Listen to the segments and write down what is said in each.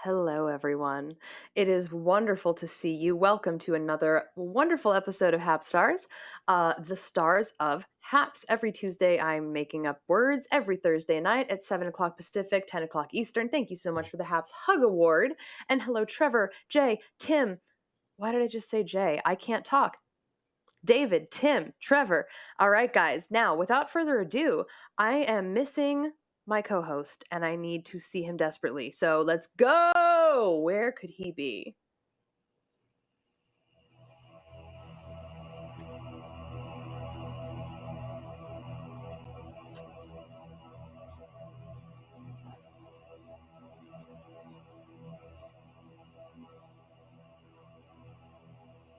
Hello, everyone. It is wonderful to see you. Welcome to another wonderful episode of Happsstars, the stars of Happs. Every Tuesday, I'm making up words. Every Thursday night at 7 o'clock Pacific, 10 o'clock Eastern. Thank you so much for the Happs Hug Award. And hello, Trevor, Jay, Tim. Why did I just say Jay? I can't talk. David, Tim, Trevor. All right, guys. Now, without further ado, I am missing my co host and I need to see him desperately. So let's go. Where could he be?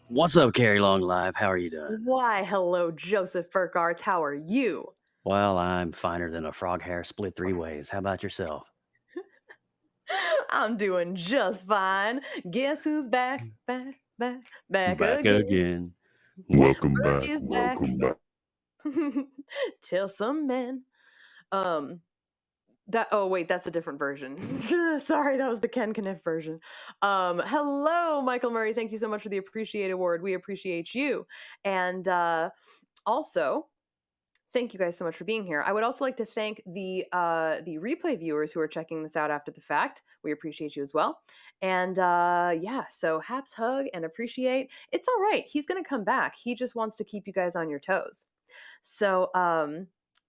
What's up, Carrie Long Live? How are you doing? Why, hello, Joseph Burkhardt. How are you? Well, I'm finer than a frog hair split three ways. How about yourself? I'm doing just fine. Guess who's back, back, back, back Back again? again. Welcome Burke back. is back. Welcome back. Tell some men. That's a different version. Sorry, that was the Ken Kniff version. Hello, Michael Murray. Thank you so much for the Appreciate Award. We appreciate you. And also, thank you guys so much for being here. I would also like to thank the replay viewers who are checking this out after the fact. We appreciate you as well. And so Haps hug and appreciate. It's all right. He's gonna come back. He just wants to keep you guys on your toes. So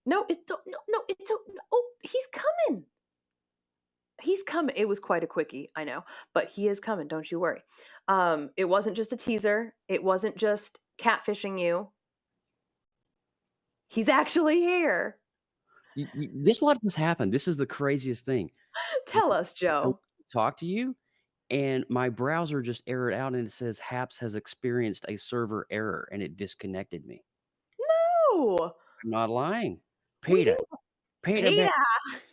no, it don't no, it's oh, he's coming. He's coming. It was quite a quickie, I know, but he is coming, don't you worry. It wasn't just a teaser. It wasn't just catfishing you. He's actually here. This what just happened. This is the craziest thing. Tell us, I Joe. talk to you, and my browser just errored out, and it says Happs has experienced a server error, and it disconnected me. No, I'm not lying. we Peter, didn't. Peter, Peter.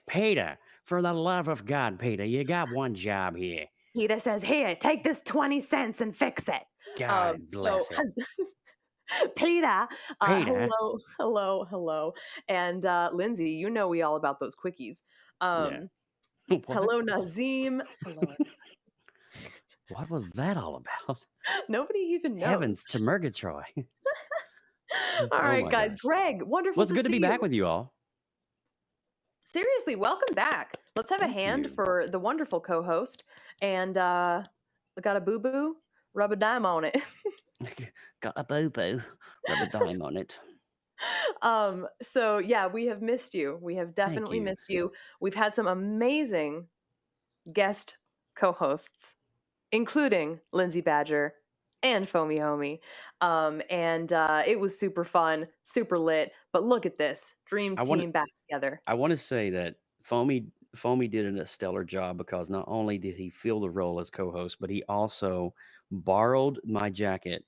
Peter, for the love of God, Peter, you got one job here. Peter says, "Here, take this 20 cents and fix it." God bless it. Peter, Peter. hello. And Lindsay, you know we all about those quickies. Yeah. Hello, Nazim. Hello. What was that all about? Nobody even knows. Heavens to Murgatroyd. All right, my guys. gosh. Greg, wonderful Well, it's to good to see be back you. with you all. Seriously, welcome back. Let's have a Thank hand you. for the wonderful co-host. And got a boo-boo? Rub a dime on it. Got a boo-boo. Rub a dime on it. So yeah, we have missed you. We have definitely you. missed you. We've had some amazing guest co-hosts, including Lindsay Badger and Foamy Homie. And it was super fun, super lit. But look at this. Dream team back together. I want to say that Foamy did a stellar job because not only did he fill the role as co-host, but he also borrowed my jacket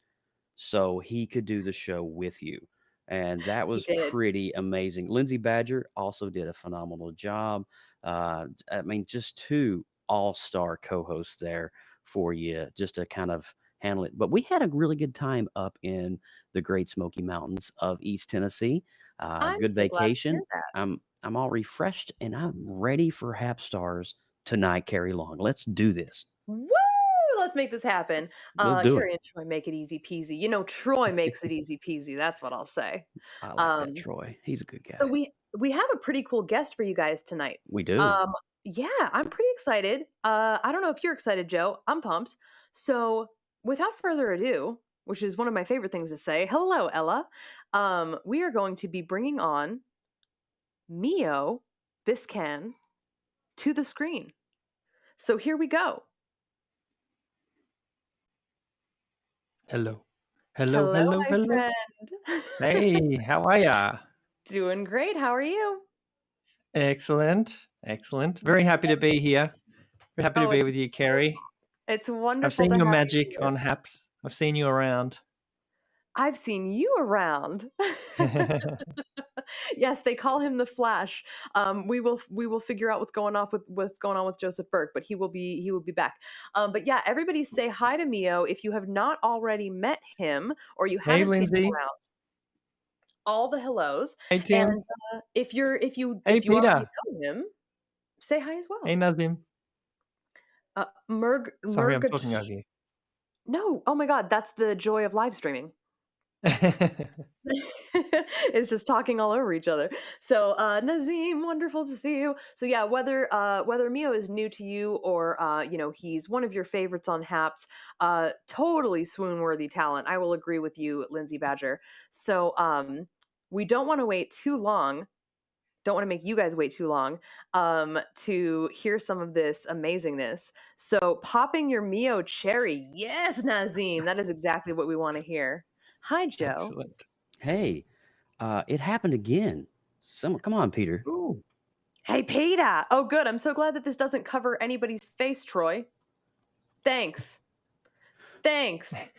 so he could do the show with you. And that He was did. pretty amazing. Lindsay Badger also did a phenomenal job. I mean, just two all-star co-hosts there for you just to kind of handle it. But we had a really good time up in the Great Smoky Mountains of East Tennessee. I'm Good so glad to hear vacation. that. I'm all refreshed and I'm ready for Happsstars tonight, Carrie Long. Let's do this. Woo! Let's make this happen. Let's do Carrie it. and Troy make it easy peasy. You know, Troy makes it easy peasy. That's what I'll say. I like that, Troy. He's a good guy. So we have a pretty cool guest for you guys tonight. We do. Yeah, I'm pretty excited. I don't know if you're excited, Joe. I'm pumped. So without further ado, which is one of my favorite things to say, hello, Ella. We are going to be bringing on Mio Biscan to the screen. So here we go. Hello, my friend. Hey, how are ya? Doing great. How are you? Excellent. Very happy to be here. Very happy to be with you, Carrie. It's wonderful. I've seen to your have magic you on Happs. I've seen you around. I've seen you around. Yes, they call him the Flash. We will figure out what's going on with Joseph Burke, but he will be back. But yeah, everybody say hi to Mio if you have not already met him or you Hey, haven't seen Lindsay. him around. All the hellos. Hey, Tim. And if you Hey, already Peter. know him, say hi as well. Hey, Nazim. Sorry, I'm talking over you. No, oh my God, that's the joy of live streaming. It's just talking all over each other. So, Nazim, wonderful to see you. So yeah, whether Mio is new to you or he's one of your favorites on Haps, totally swoon-worthy talent. I will agree with you, Lindsay Badger. So, we don't want to wait too long. Don't want to make you guys wait too long to hear some of this amazingness. So, popping your Mio cherry. Yes, Nazim. That is exactly what we want to hear. Hi, Joe. Excellent. Hey, it happened again. Come on, Peter. Ooh. Hey, Peter. Oh, good. I'm so glad that this doesn't cover anybody's face, Troy. Thanks. Thanks.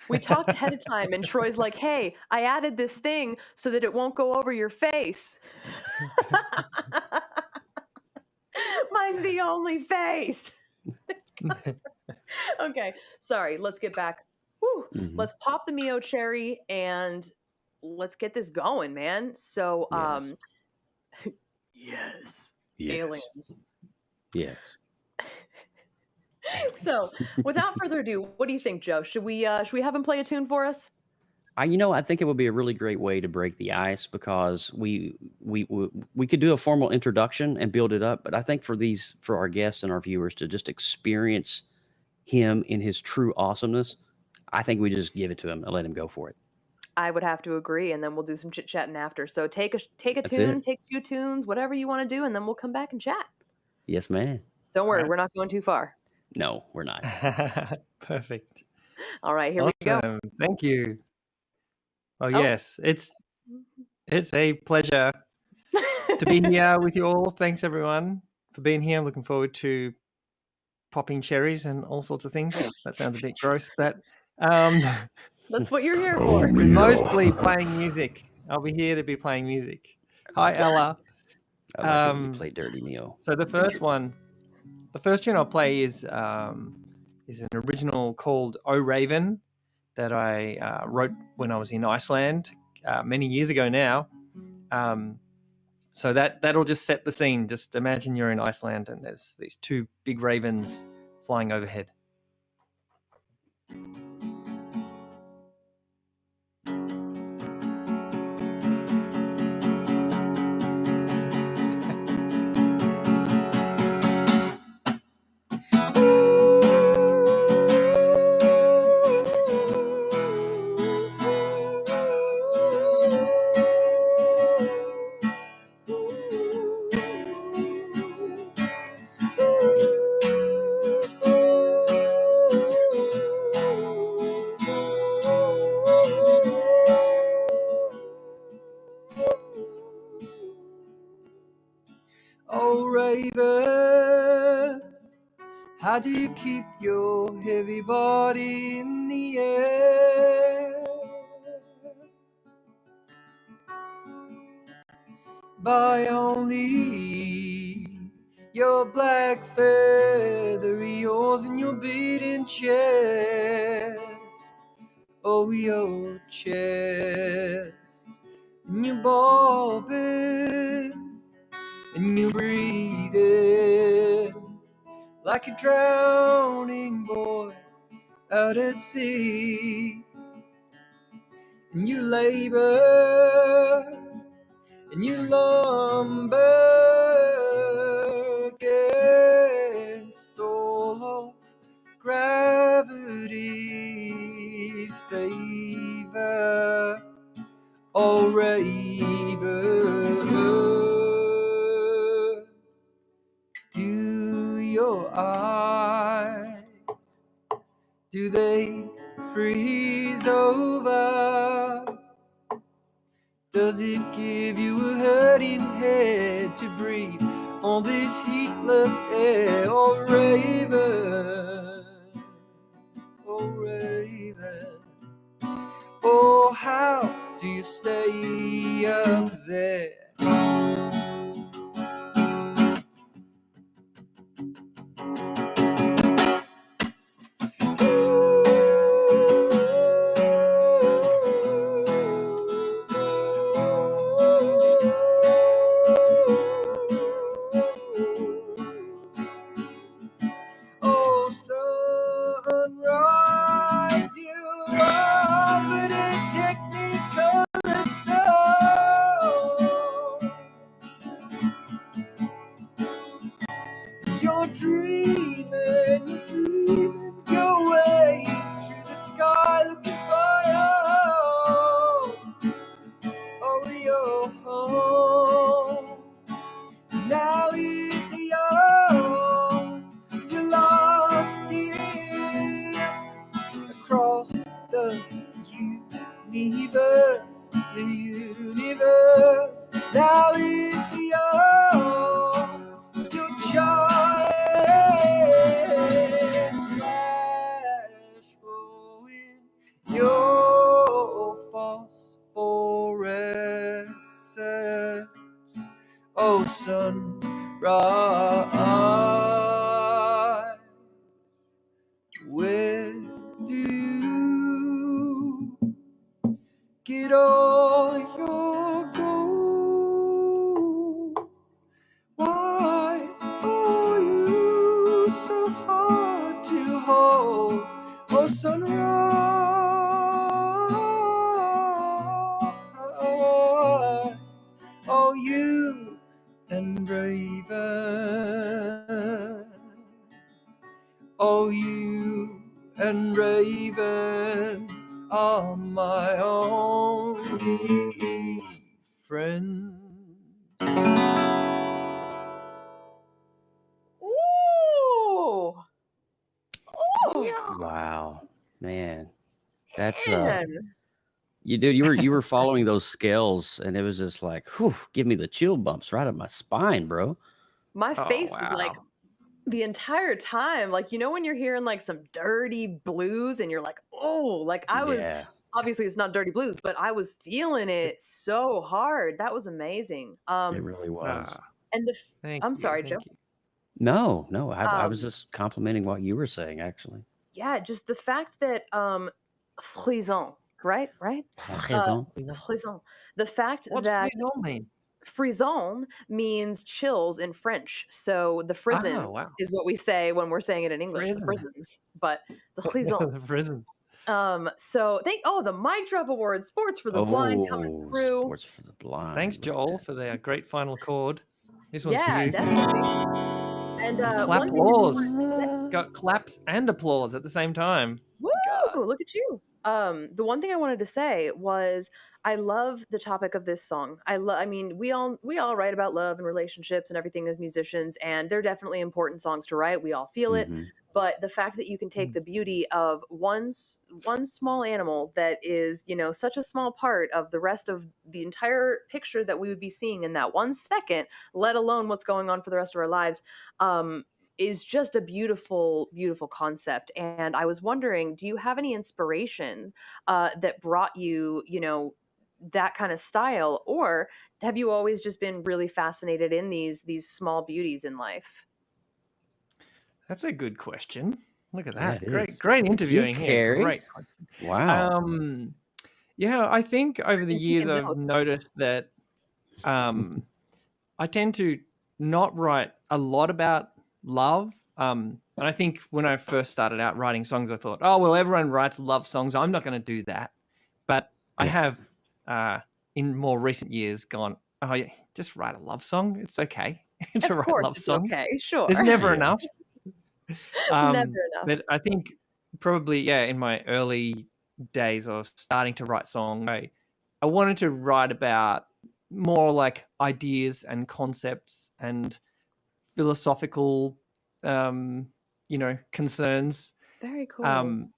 We talked ahead of time, and Troy's like, hey, I added this thing so that it won't go over your face. Mine's the only face. Okay, sorry. Let's get back. Woo. Mhm. Let's pop the Mio cherry and let's get this going, man. So, yes, Yes. aliens. Yes. So, without further ado, what do you think, Joe? Should we have him play a tune for us? I think it would be a really great way to break the ice because we could do a formal introduction and build it up, but I think for our guests and our viewers to just experience him in his true awesomeness, I think we just give it to him and let him go for it. I would have to agree, and then we'll do some chit chatting after. So take a That's tune, it. take two tunes, whatever you want to do, and then we'll come back and chat. Yes, man. Don't worry, Right. we're not going too far. No, we're not. Perfect. All right, here we go. Awesome. Thank you. Oh, Oh. yes, it's a pleasure to be here with you all. Thanks everyone for being here. I'm looking forward to popping cherries and all sorts of things. That sounds a bit gross, but That's what you're here for. mostly playing music. I'll be here to be playing music. Hi, Ella. I like it when you play Dirty Mio. So the first tune I'll play is an original called "O Raven" that I wrote when I was in Iceland many years ago now. So that'll just set the scene. Just imagine you're in Iceland and there's these two big ravens flying overhead. Oh, Raven, how do you keep your heavy body in the air? By only your black feathery oars and your beating chest. Oh, your chest. And you bobbing and you breathing like a drowning boy out at sea. And you labor and you lumber against all of gravity's favor. Oh, Raven, do your eyes, do they freeze over? Does it give you a hurting head to breathe on this heatless air? Oh, Raven, oh, Raven, oh, how do you stay up there? oh sunrise, where do you get all your gold? Why are you so hard to hold? Oh sunrise, oh you and Raven, oh you and Raven are my only friends. Ooh. Ooh. Wow, man, that's Man. you were following those scales, and it was just like, whew, give me the chill bumps right up my spine, bro. My Oh face was like wow. the entire time, like, you know, when you're hearing like some dirty blues and you're like, oh, like I was Yeah, obviously it's not dirty blues, but I was feeling it so hard. That was amazing. it really was. And Thank I'm you, sorry, Joe. thank you. No, no, I was Um, just complimenting what you were saying, actually. yeah, just the fact that frisson, right? Uh, Raison. frisson. The fact What's that frisson mean? frisson means chills in French. So the Oh frisson wow, is what we say when we're saying it in English, the frisson. prisons, but the frisson. The prison. So the mic drop award, sports for the blind coming Oh, through. sports for the blind. Thanks, Look at Joel, that. for the great final chord. This one's for Yeah, you. definitely. And Clap one thing I just wanted applause. to say. Got claps and applause at the same time. Woo! My God. Look at you. The one thing I wanted to say was I love the topic of this song. I mean, we all write about love and relationships and everything as musicians, and they're definitely important songs to write. We all feel it. Mhm. But the fact that you can take the beauty of one small animal that is, you know, such a small part of the rest of the entire picture that we would be seeing in that 1 second, let alone what's going on for the rest of our lives, is just a beautiful, beautiful concept. And I was wondering, do you have any inspirations that brought you, you know, that kind of style, or have you always just been really fascinated in these small beauties in life? That's a good question. Look at Yeah, that. it Great, is. great You interviewing here. carry. Great question. Wow. Yeah, I think over the And years taking I've notes. noticed that I tend to not write a lot about love. And I think when I first started out writing songs, I thought, oh, well, everyone writes love songs. I'm not going to do that. But I Yeah. have, in more recent years, gone, oh, yeah, just write a love song. It's okay to Of write course love it's songs. okay, sure. There's never Yeah. enough. Never enough. But I think probably, yeah, in my early days of starting to write songs, I wanted to write about more like ideas and concepts and philosophical, concerns. Very cool. And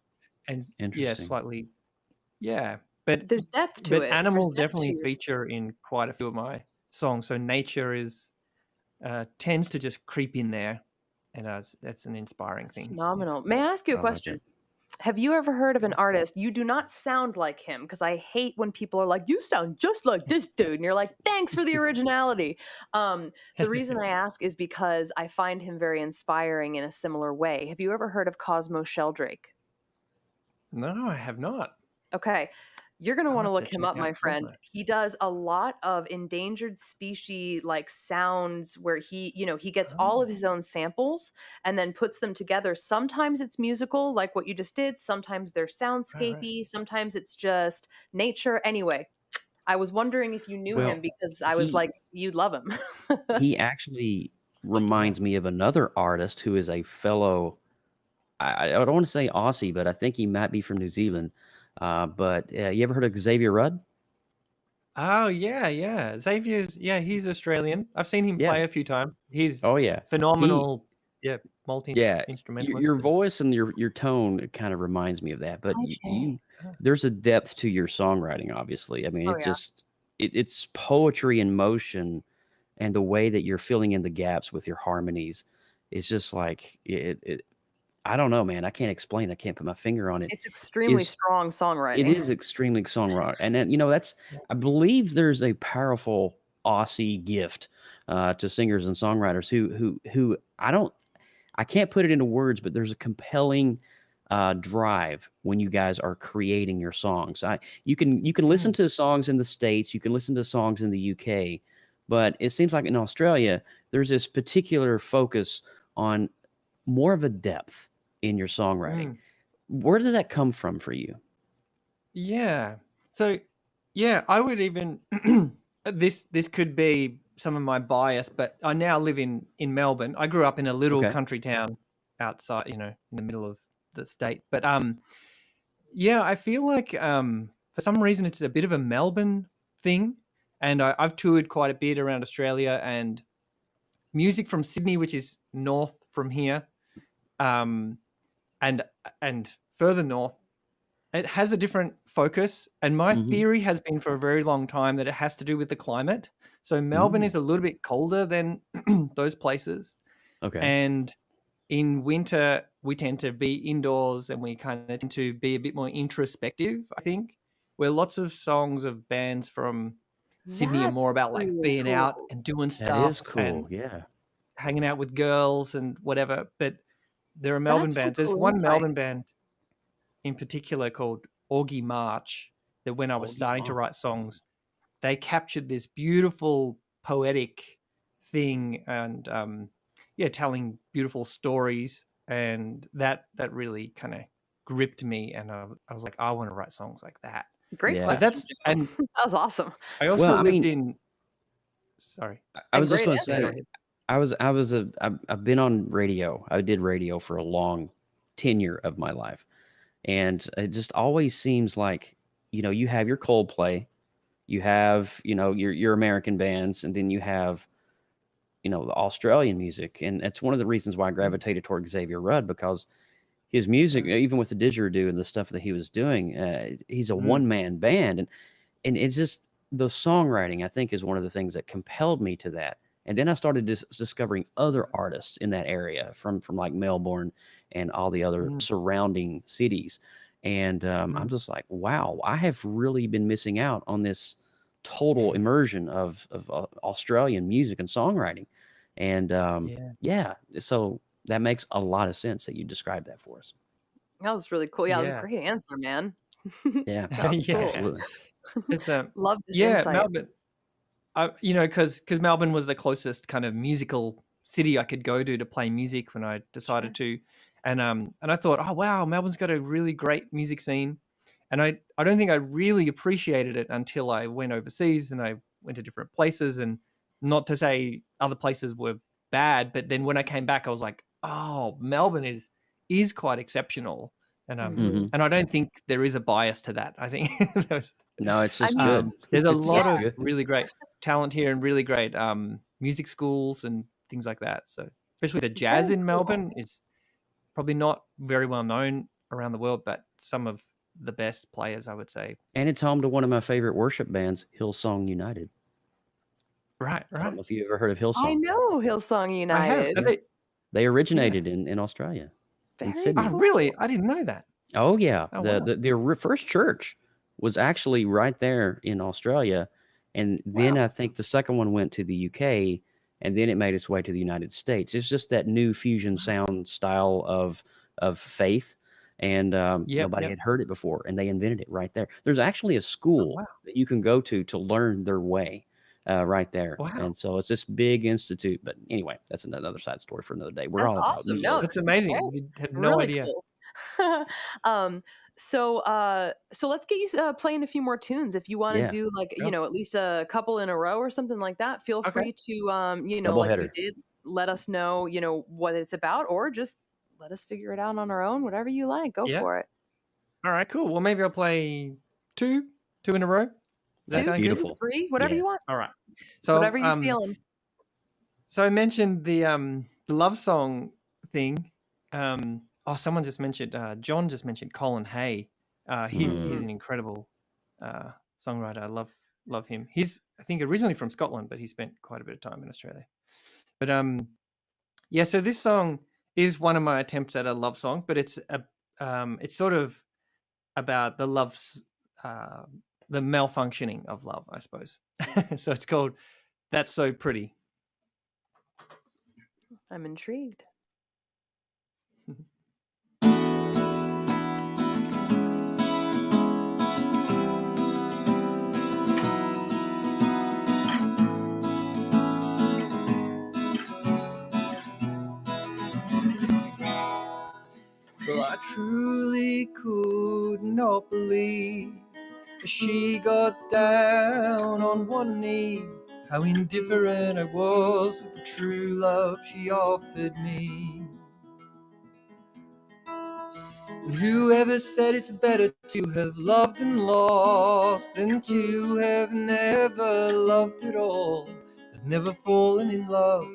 yeah, Interesting. slightly, yeah. But There's depth to but it. There's animals depth to definitely your feature in quite a few of my songs. So nature is tends to just creep in there, and that's an inspiring That's thing. Yeah. phenomenal. May I ask you a I like question? it. Have you ever heard of an artist? You do not sound like him, because I hate when people are like, "You sound just like this dude," and you're like, "Thanks for the originality." The reason I ask is because I find him very inspiring in a similar way. Have you ever heard of Cosmo Sheldrake? No, I have not. Okay. You're going to I'll want to have to look him check up, out my friend. Cosmo. He does a lot of endangered species like sounds where he gets all of Oh, his own samples and then puts them together. Sometimes it's musical, like what you just did. Sometimes they're right. soundscapey. Sometimes it's just nature. Anyway, I was wondering if you knew him Well, because I was he like, you'd love him. he actually Check it out. reminds me of another artist who is a fellow. I don't want to say Aussie, but I think he might be from New Zealand. But you ever heard of Xavier Rudd? Oh yeah, yeah. Xavier's he's Australian. I've seen him Yeah. play a few times. He's Oh yeah. He phenomenal. Yeah, multi Yeah, instrumentalist. your voice and your tone kind of reminds me of that, but Hi, you Jay. there's a depth to your songwriting, obviously. I mean, Oh, it yeah. just it's poetry in motion, and the way that you're filling in the gaps with your harmonies is just like I don't know, man. I can't explain. I can't put my finger on it. It's extremely Is strong it songwriting. is extremely songwriter, and then that's Yeah. I believe there's a powerful Aussie gift to singers and songwriters who I can't put it into words, but there's a compelling drive when you guys are creating your songs. You can listen Mm. to songs in the States, you can listen to songs in the UK, but it seems like in Australia there's this particular focus on more of a depth in your songwriting. Mm. Where does that come from for you? Yeah. So, yeah, I would even this could be some of my bias, but I now live in Melbourne. I grew up in a little Okay. country town outside, in the middle of the state. But yeah, I feel like for some reason it's a bit of a Melbourne thing, and I've toured quite a bit around Australia, and music from Sydney, which is north from here, um, and further north, it has a different focus. And my Mhm. theory has been for a very long time that it has to do with the climate. So Melbourne Mm. is a little bit colder than those places, Okay. and in winter we tend to be indoors and we kind of tend to be a bit more introspective, I think, where lots of songs of bands from Sydney are That's more about like really being out cool. and doing That is stuff cool. and Yeah. hanging out with girls and whatever. But there are Melbourne That's some bands. There's cool one insight. Melbourne band in particular called Augie March that when I was Holy starting to moly. write songs, they captured this beautiful poetic thing and yeah, telling beautiful stories, and that really kind of gripped me, and I was like, I want to write songs like that. Great So Yeah. question, that's, Joe. and That was awesome. I Well, also I lived mean, in, sorry, I And was just great going to yeah, go answer. say, ahead. I've been on radio. I did radio for a long tenure of my life. And it just always seems like, you have your Coldplay, you have, your American bands, and then you have, the Australian music. And that's one of the reasons why I Mm, gravitated toward Xavier Rudd, because his music, even with the didgeridoo and the stuff that he was doing, he's a mm, one-man band. And it's just the songwriting, I think, is one of the things that compelled me to that. And then I started discovering other artists in that area from like Melbourne and all the other mm, surrounding cities. And I'm mm. just like, wow, I have really been missing out on this total immersion of Australian music and songwriting. And Yeah, yeah, so that makes a lot of sense that you described that for us. That was really cool. Yeah, that was a yeah. great answer, man. Yeah, That was cool. Yeah, absolutely. it's Love this yeah, insight. Melbourne. Because Melbourne was the closest kind of musical city I could go to play music when I Sure. decided to, and I thought, oh wow, Melbourne's got a really great music scene, and I don't think I really appreciated it until I went overseas and I went to different places, and not to say other places were bad, but then when I came back, I was like, oh, Melbourne is quite exceptional, Hmm. Hmm. and I don't think there is a bias to that. I think No, it's I just mean, good. there's a It's lot just yeah, of good. really great talent here and really great music schools and things like that. So especially the jazz very in cool. Melbourne is probably not very well known around the world, but some of the best players, I would say. And it's home to one of my favorite worship bands, Hillsong United. Right, I don't right. know if you ever heard of I Hillsong. know Hillsong I have. Are United. Yeah. They yeah. originated in Australia, in Very Oh, Sydney. really? cool. I didn't know that. Oh yeah, Oh, wow. the first church was actually right there in Australia, and then Wow. I think the second one went to the UK, and then it made its way to the United States. It's just that new fusion sound style of faith, and Yep, nobody yep. had heard it before, and they invented it right there. There's actually a Oh, school wow. that you can go to learn their way. Right there, Wow. and so it's this big institute. But anyway, that's another side story for another day. We're That's all about awesome. New No, York. That's this is amazing. great. You had no Really idea. cool. um, so let's get you playing a few more tunes. If you want to Yeah, do like, Sure. at least a couple in a row or something like that, feel Okay. free to, double like you header. did, let us know, what it's about, or just let us figure it out on our own. Whatever you like, go Yeah. for it. All right, cool. Well, maybe I'll play two in a row. Does that Two, sound good? Beautiful. three, whatever you Yes. want, All right. So, whatever you feeling. so I mentioned the love song thing. Someone just mentioned John just mentioned Colin Hay. He's Mm. Hmm. an incredible songwriter. I love him. He's, I think, originally from Scotland, but he spent quite a bit of time in Australia. But yeah. So this song is one of my attempts at a love song, but it's sort of about the love's the malfunctioning of love, I suppose. So it's called That's so pretty. I'm intrigued. Well, I truly could not believe she got down on one knee. How indifferent I was with the true love she offered me. And whoever said it's better to have loved and lost than to have never loved at all has never fallen in love.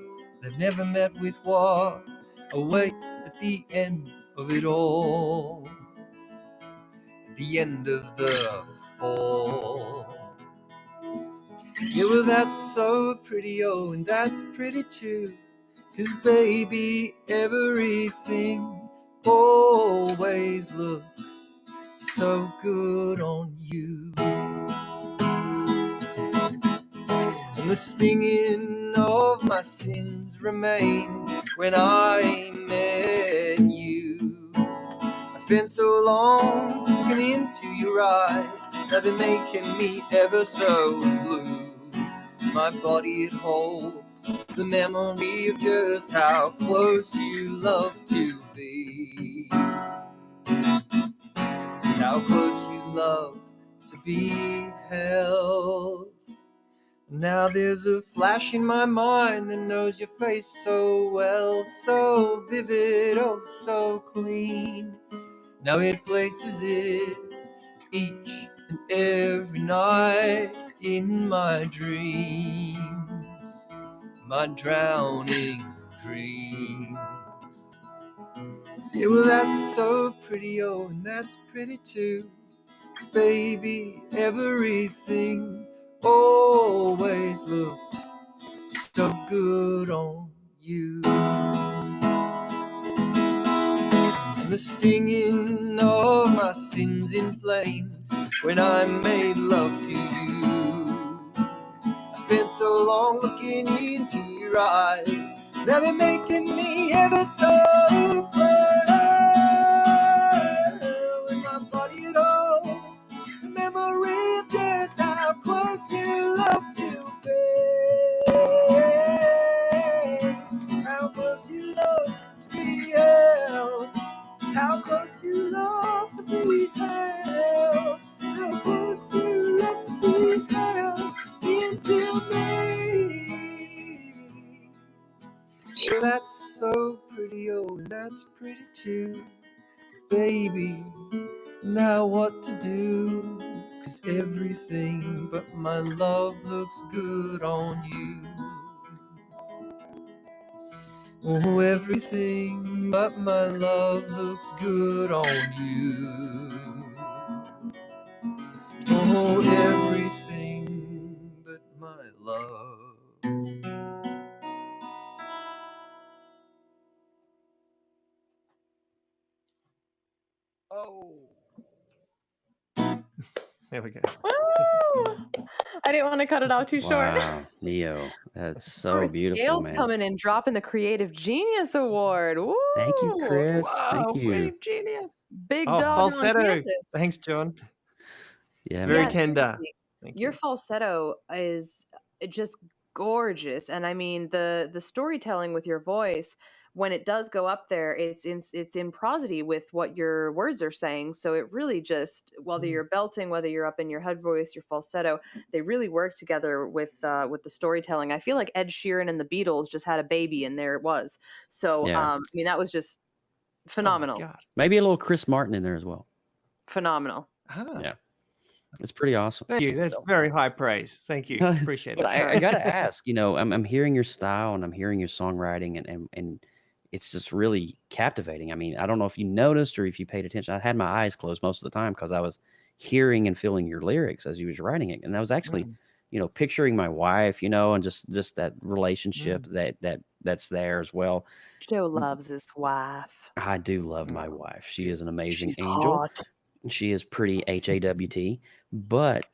They've never met with what awaits at the end of it all. At the end of the fall. Yeah, well, that's so pretty, oh, and that's pretty too. 'Cause baby, everything always looks so good on you. And the stinging of my sins remain when I met you. I spent so long looking into your eyes, now they're making me ever so blue. My body, it holds the memory of just how close you love to be. Just how close you love to be held. Now there's a flash in my mind that knows your face so well, so vivid, oh so clean. Now it places it each and every night in my dreams, my drowning dreams. Yeah, well, that's so pretty, oh, and that's pretty too. 'Cause baby, everything always looked so good on you. And the stinging of my sins inflamed when I made love to you. I spent so long looking into your eyes, now they're making me ever so proud. And my body it holds the memory of just how close you love to be. How close you love to be held. Just how close you love to be held. How close you love to be held into me. Well, that's so pretty, oh, and that's pretty too. Baby, now what to do? 'Cause everything but my love looks good on you. Oh, everything but my love looks good on you. Oh, everything but my love. Oh. There we go. Woo! I didn't want to cut it out too short. Wow, Neo, that's so Chris beautiful, Gale's man. coming in, dropping the Creative Genius Award. Woo! Thank you, Chris. Thank Wow, you. pretty genius. Big Oh, dog on falsetto. campus. Thanks, John. Yeah, It's man. very Yeah, tender. seriously. Thank Your you. falsetto is just gorgeous, and I mean the storytelling with your voice when it does go up there, it's in prosody with what your words are saying. So it really just whether Mm. you're belting, whether you're up in your head voice, your falsetto, they really work together with the storytelling. I feel like Ed Sheeran and the Beatles just had a baby, and there it was. So Yeah. I mean that was just Oh my phenomenal, God. Maybe a little Chris Martin in there as well. phenomenal. Ah, Yeah. It's pretty awesome. thank you. That's very high praise. Thank you. Appreciate But it. I gotta ask, I'm hearing your style and I'm hearing your songwriting and it's just really captivating. I mean, I don't know if you noticed or if you paid attention. I had my eyes closed most of the time because I was hearing and feeling your lyrics as you was writing it. And I was actually, Mm, picturing my wife, and just that relationship mm. that's there as well. Joe loves his wife. I do love my Oh, wife. She is an amazing She's angel. hot. She is pretty HAWT, but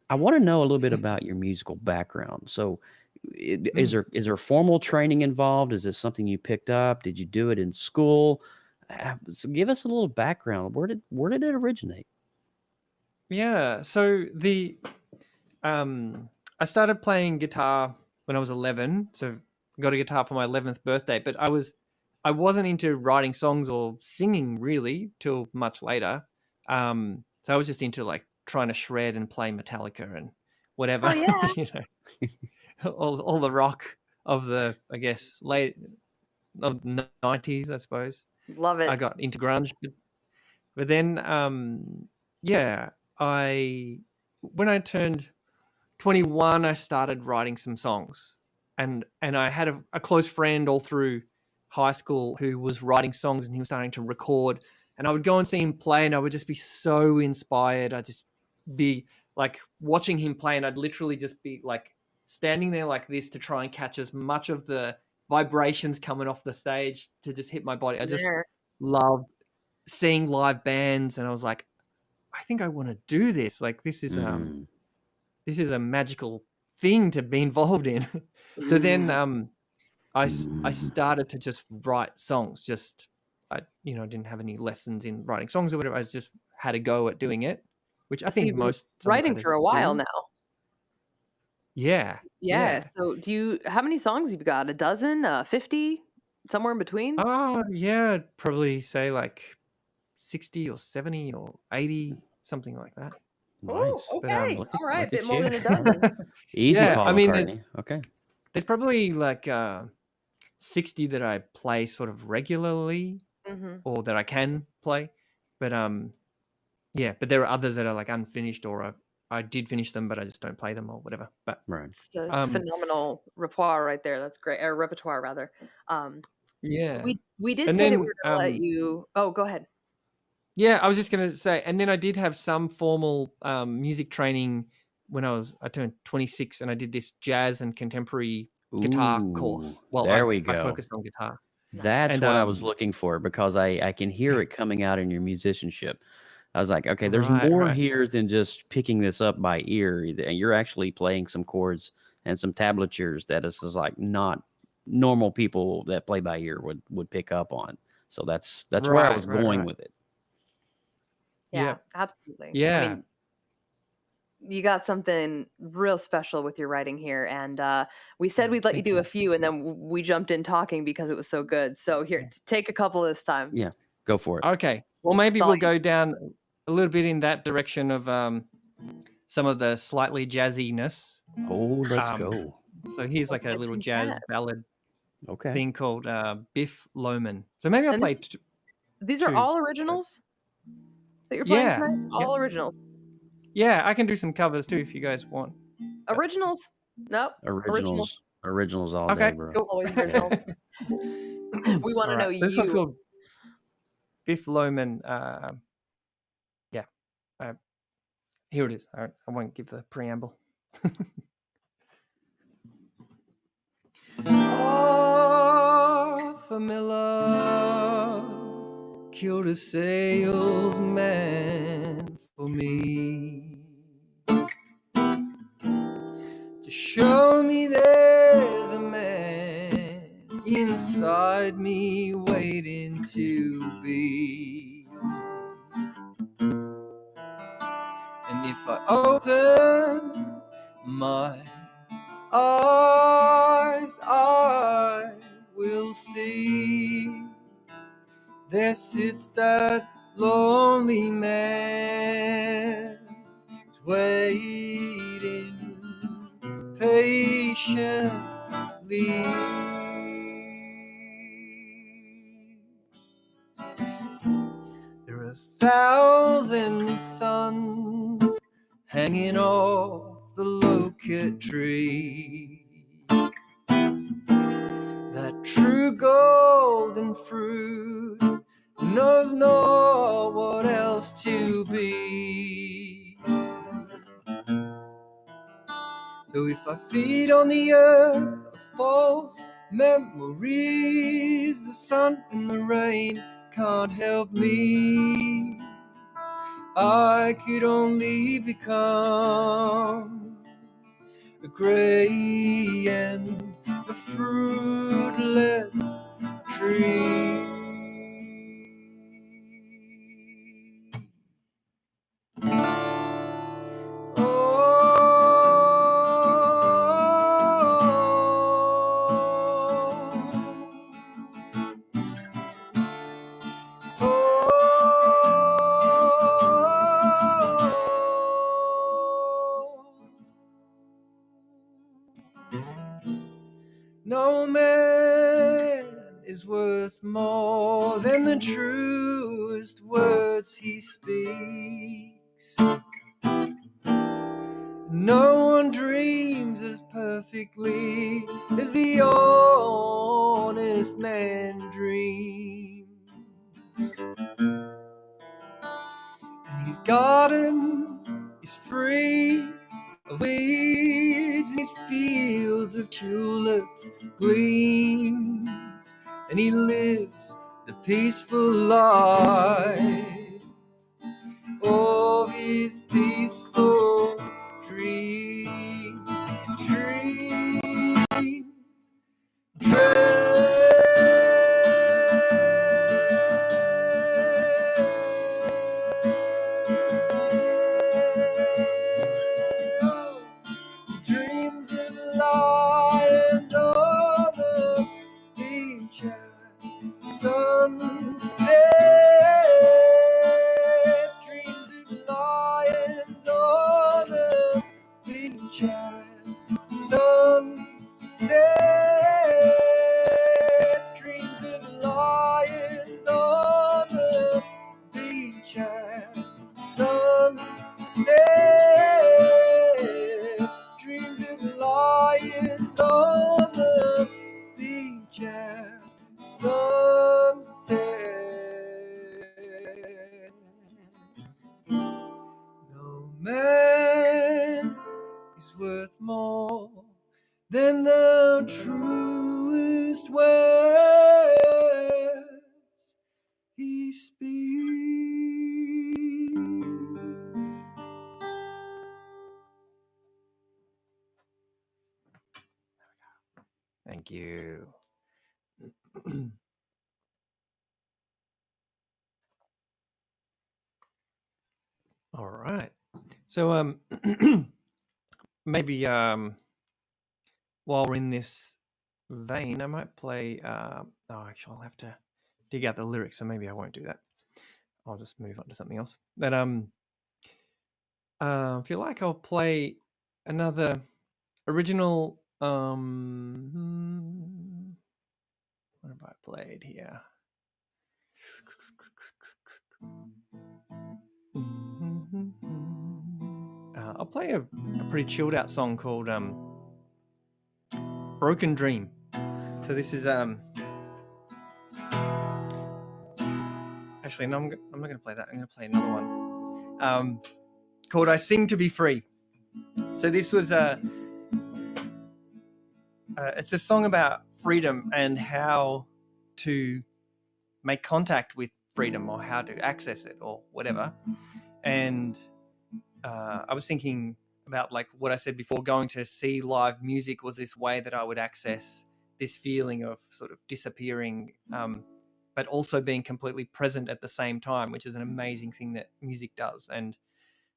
I want to know a little bit about your musical background. So, is Mm. there formal training involved? Is this something you picked up? Did you do it in school? So give us a little background. Where did it originate? Yeah. So I started playing guitar when I was 11. So I got a guitar for my 11th birthday, but I wasn't into writing songs or singing really till much later. So I was just into like trying to shred and play Metallica and Oh whatever, yeah, you know, all the rock of the, I guess, late of 90s, I suppose. love I it. got into grunge, but then yeah, I when I turned 21, I started writing some songs, and I had a close friend all through high school who was writing songs, and he was starting to record, and I would go and see him play, and I would just be so inspired. I'd just be like watching him play, and I'd literally just be like standing there like this to try and catch as much of the vibrations coming off the stage to just hit my body. I just There. loved seeing live bands, and I was like, I think I want to do this. Like Mm, this is a magical thing to be involved in. So then Mm. I started to just write songs. Just I didn't have any lessons in writing songs or whatever. I just had a go at doing it, which I So think you've been most writing for songwriters a while do. now. Yeah, Yeah. yeah. So how many songs you've got? A dozen? 50? Somewhere in between? Yeah, I'd probably say like 60 or 70 or 80, something like that. Oh, nice. But okay. All right. Look Bit at more you. than a dozen. Easy, yeah, I Paul mean McCartney. Okay. there's probably like 60 that I play sort of regularly Hmm. or that I can play. But yeah, but there are others that are like unfinished or I did finish them, but I just don't play them or whatever. But Right. It's a um, phenomenal repertoire right there. That's great. Or repertoire rather. Um, yeah, we did and say that we then were gonna let you. Oh, go ahead. yeah, I was just gonna say, and then I did have some formal music training when I turned 26, and I did this jazz and contemporary guitar Ooh, course. Well, there we I go. focused on guitar, That's Nice. and what I was looking for because I can hear it coming out in your musicianship. I was like, okay, there's right, more right, here than just picking this up by ear. And you're actually playing some chords and some tablatures that is like not normal people that play by ear would pick up on. So that's where I was right, right, going right. with it. Yeah, Yeah, absolutely. I yeah. mean, you got something real special with your writing here, and we said we'd let you Thank do a you. few, and then we jumped in talking because it was so good. So here, Yeah. take a couple this time. Yeah, go for it. Okay. Well, It's maybe all we'll you. go down a little bit in that direction of some of the slightly jazziness. Oh, let's Um, go. so here's Let's like a get little some jazz jazz. ballad Okay. thing called Biff Loman. So maybe I'll And play these are two. all So, originals that you're playing yeah. tonight. Yep. All originals. Yeah, I can do some covers too if you guys want. But Originals. Nope. Originals. Originals all day, okay, bro. cool. Always Yeah. originals. We want All to know right. So this one's you. called Biff Loman. Yeah. Uh, here it is. All right. I won't give the preamble. Arthur Miller killed a salesman for me to show me there's a man inside me waiting to be. And if I open my eyes, I will see there sits that lonely man, he's waiting patiently. There are 1,000 suns hanging off the loquat tree. That true golden fruit knows not what else to be. So if I feed on the earth of false memories, the sun and the rain can't help me. I could only become a gray and a fruitless tree. No man is worth more than the truest words he speaks. No one dreams as perfectly as the honest man dreams. And his garden is free of weeds, and his fields of tulips gleams, and he lives the peaceful life of his peaceful dreams. Dreams of lions on the beach at sunset. Dreams of lions on the beach at sunset. Dreams of lions on the beach at sunset. Dreams of lions on the beach at sunset. No man is worth more than the truest words he speaks. Thank you. All right. So maybe while we're in this vein, I might play actually I'll have to dig out the lyrics, so maybe I won't do that. I'll just move on to something else. But if you like, I'll play another original what have I played here? I'll play a pretty chilled out song called Broken Dream. So this is actually no, I'm not going to play that. I'm going to play another one called I Sing to Be Free. So this was it's a song about freedom and how to make contact with freedom, or how to access it, or whatever. And I was thinking about, like what I said before, going to see live music was this way that I would access this feeling of sort of disappearing, but also being completely present at the same time, which is an amazing thing that music does. And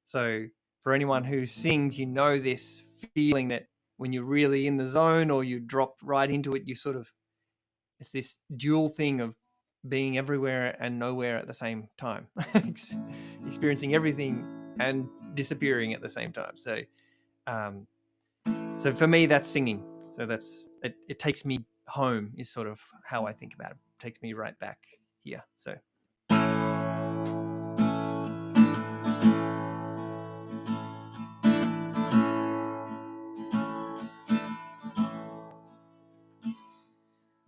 so for anyone who sings, you know this feeling that when you're really in the zone or you drop right into it, you sort of, it's this dual thing of being everywhere and nowhere at the same time, experiencing everything and disappearing at the same time. So so for me, that's singing. So that's it takes me home is sort of how I think about it. It takes me right back here. So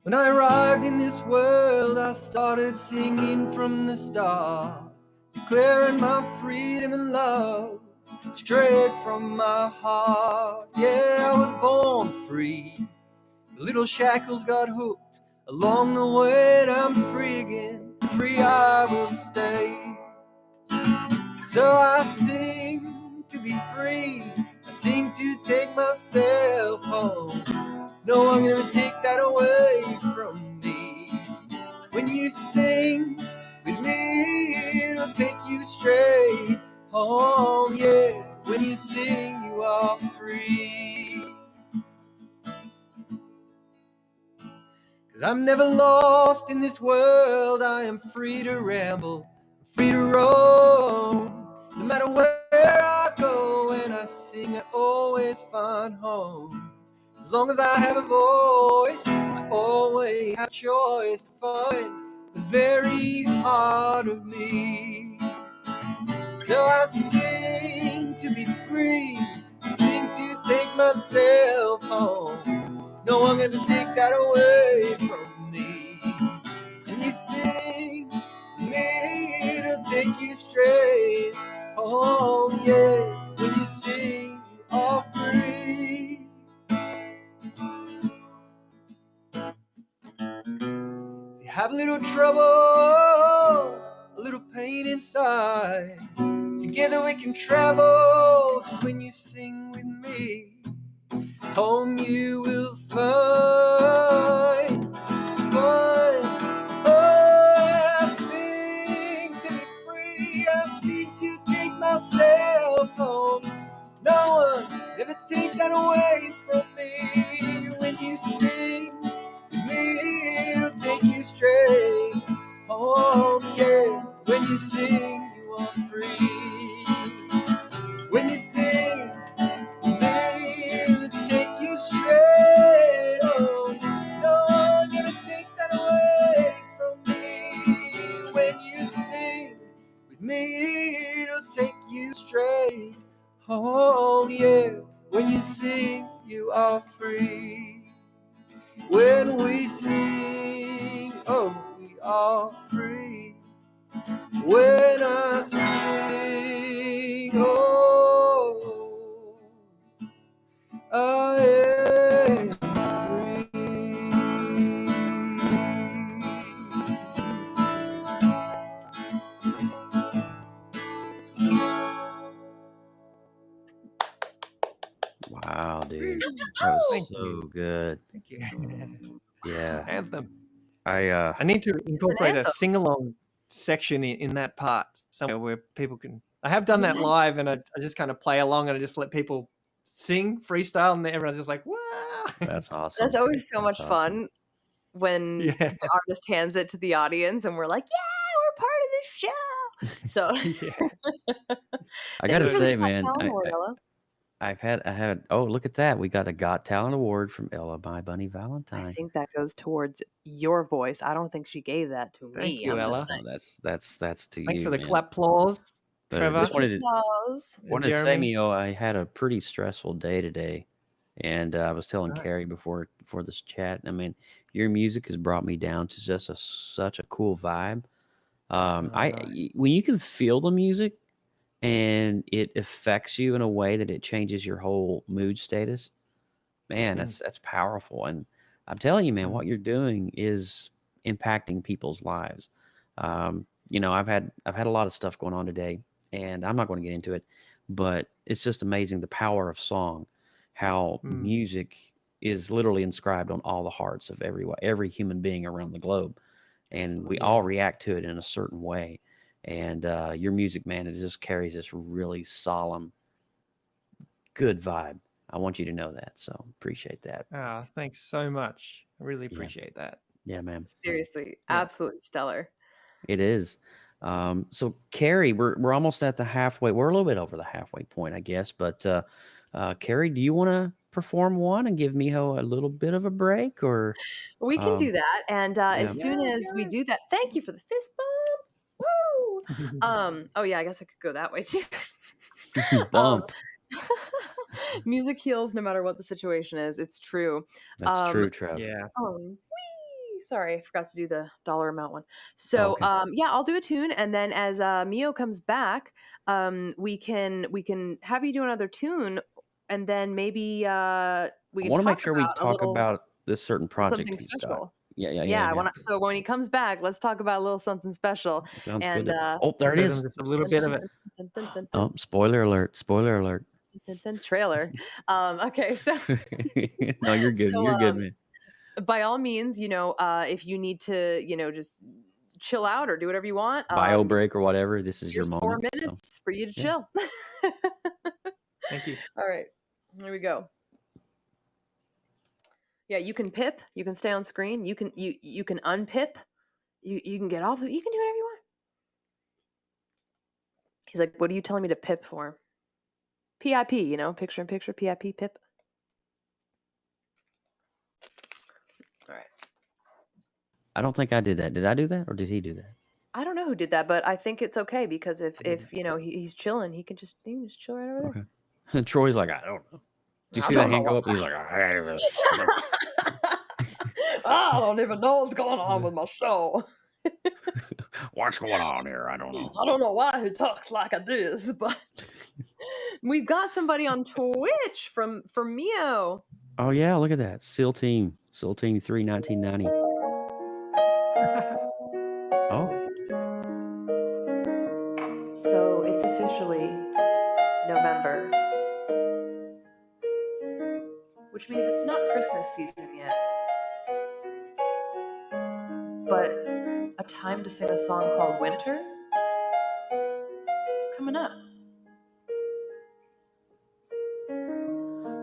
when I arrived in this world, I started singing from the start, declaring my freedom and love straight from my heart. Yeah, I was born free. The little shackles got hooked along the way, and I'm free again. Free I will stay. So I sing to be free. I sing to take myself home. No one can ever take that away from me. When you sing with me, it'll take you straight home. Yeah, when you sing, you are free. 'Cause I'm never lost in this world. I am free to ramble, free to roam. No matter where I go, when I sing, I always find home. As long as I have a voice, I always have a choice to find the very heart of me. So I sing to be free, sing to take myself home. No one can take that away from me. When you sing, me, it'll take you straight home. Yeah, when you sing, you are free. If you have a little trouble, a little pain inside, together we can travel. 'Cause when you sing with me, home you will find. Oh, I sing to be free. I sing to take myself home. No one ever take that away from me. When you sing with me, it'll take you straight home. Yeah, when you sing, you are free. When you sing, it'll take you straight home. No one gonna take that away from me. When you sing with me, it'll take you straight home. Yeah, when you sing, you are free. When we sing, oh, we are free. When I sing, oh, I am free. Wow, dude. That was Thank so you. good. Thank you. Yeah. Anthem. I I need to It's an incorporate a anthem. sing-along section in that part somewhere where people can. I have done that Yes. live, and I just kind of play along, and I just let people sing freestyle, and everyone's just like, "Wow!" That's That's awesome. always so That's much awesome. fun when Yeah, the artist hands it to the audience and we're like, yeah, we're part of this show. So yeah. I thank gotta you for the say, Perfect. Got man, Talent Award, Ella. I had oh, look at that. We got a Got Talent Award from Ella by Bunny I Valentine. think that goes towards your voice. I don't think she gave that to Thank me. you, I'm just Ella. No, saying. that's to Thanks for you, the man. clap applause, But I Trevor just Little wanted to applause. and say, Jeremy. Mio, I had a pretty stressful day today, and I was telling Right. Carrie before this chat. I mean, your music has brought me down to just such a cool vibe. Nice. When you can feel the music and it affects you in a way that it changes your whole mood status, man, Mm, that's powerful. And I'm telling you, man, mm, what you're doing is impacting people's lives. I've had a lot of stuff going on today, and I'm not going to get into it, but it's just amazing the power of song, how mm, music is literally inscribed on all the hearts of every human being around the globe, and we Absolutely. all yeah. react to it in a certain way. And your music, man, it just carries this really solemn, good vibe. I want you to know that. So appreciate that. Thanks so much. I really Yeah. appreciate that. Yeah, man. Seriously, Yeah. absolutely stellar. It is. So Carrie, we're almost at the halfway. We're a little bit over the halfway point, I guess. But Carrie, do you want to perform one and give Miho a little bit of a break, or We can um, do that. And yeah, as soon as we do that, thank you for the fist bump. Woo! Oh yeah, I guess I could go that way too. um, bump? music heals no matter what the situation is. It's true. That's Um, true, Trev. Yeah. whee! Sorry, I forgot to do the dollar amount one. So, Okay. yeah, I'll do a tune, and then as Mio comes back, we can have you do another tune, and then maybe we I can want to make talk sure we about a talk little about this certain project something he's got. special. Yeah. So when he comes back, let's talk about a little something special. Sounds And good. Oh, there it Give is. them just a little bit of it. Oh, spoiler alert! Spoiler alert! trailer. Okay, so No, you're good. so You're good, man. by all means, if you need to, just chill out or do whatever you want, Bio break or whatever. This is your here's 4 moment. So minutes for you to yeah. chill. Thank you. All right, here we go. Yeah, you can pip. You can stay on screen. You can unpip. You can get off. You can do whatever you want. He's like, "What are you telling me to pip for?" PIP, picture in picture. PIP, pip. All right. I don't think I did that. Did I do that, or did he do that? I don't know who did that, but I think it's okay because if he's chilling, he can just chill right over there. Okay. And Troy's like, I don't know. Do you see that hand go up? He's like, I don't know. I don't even know what's going on with my show. What's going on here? I don't know. I don't know why he talks like this, but we've got somebody on Twitch from Mio. Oh yeah, look at that. SEAL Team 3, 1990. Oh. So it's officially November, which means it's not Christmas season yet, but a time to sing a song called Winter is coming up.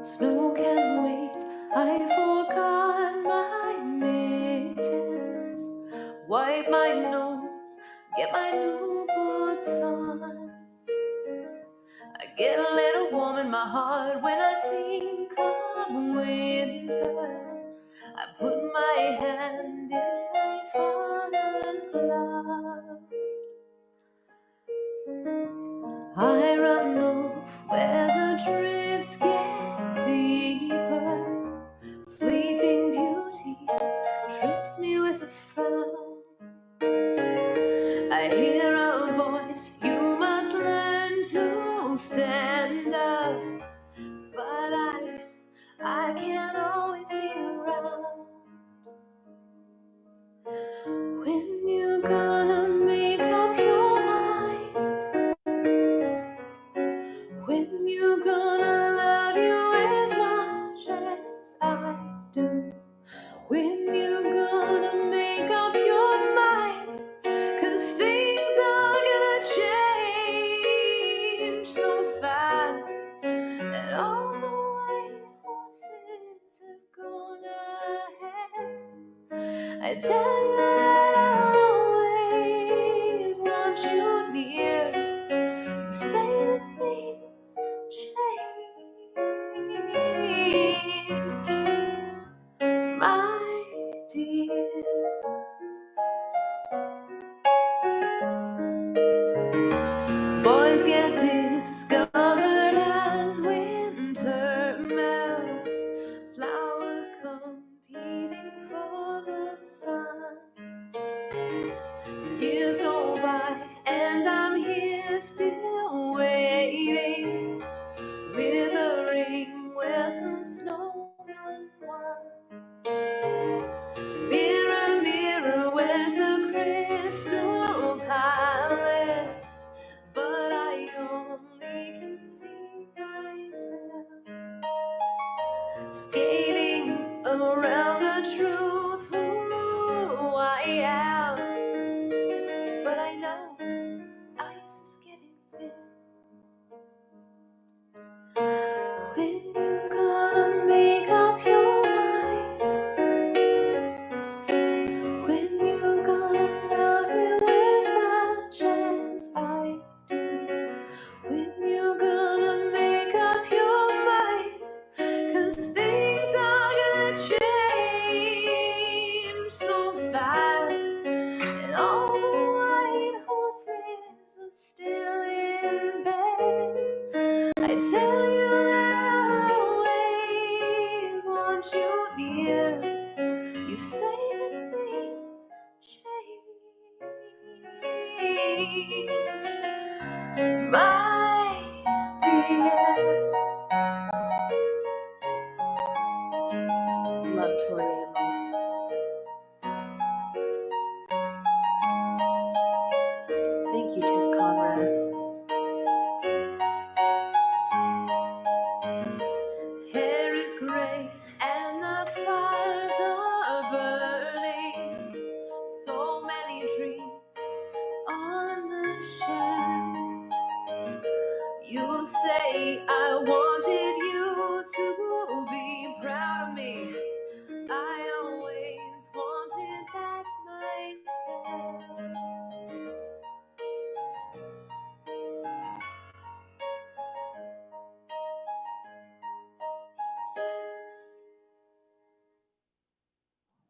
Snow can wait, I forgot my mittens. Wipe my nose, get my new boots on. I get a little warm in my heart when I think of winter. I put my hand in my father's glove. I run off where the drifts get deeper. Sleeping Beauty trips me with a frown. I hear a voice, you must learn to stand up. But I can't always be around. When you gonna make up your mind? When you gonna love you as much as I do? When you gonna make up your mind? 'Cause things are gonna change so fast, and all the white horses have gone ahead. I tell you that I'll always want you near. You say that things change, my dear. Boys get discovered as winter melts, flowers competing for the sun. Years go by and I'm here still waiting, with a ring where some snow one was. Mirror, mirror, where's the crystal palace? But I only can see myself skating around the truth who I am. But I know ice is getting thin. When you gonna make up your mind? When you gonna love you as much as I do? When you gonna make up your mind? 'Cause things are gonna change so fast, and all the white horses are still in bed. I tell you that I'll always want you near. You say that things change, my dear. Love Tori Amos.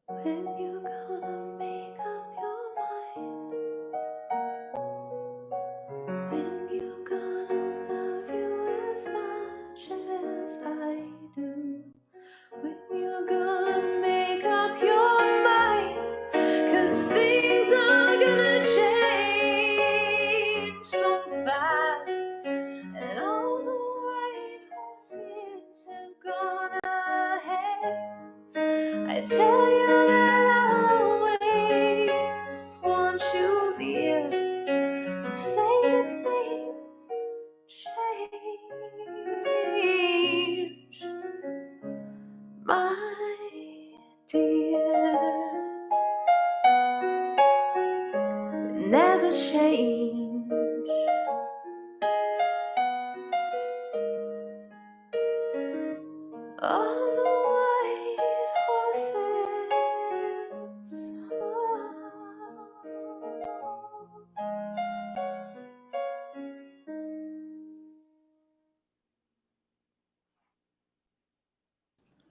When you gonna make up your mind? When you gonna love you as much as I do? When you gonna make up your mind? 'Cause things are gonna change so fast, and all the white horses have gone ahead. I tell you that I always want you near. You say that things change, my dear. Never change. All the white horses.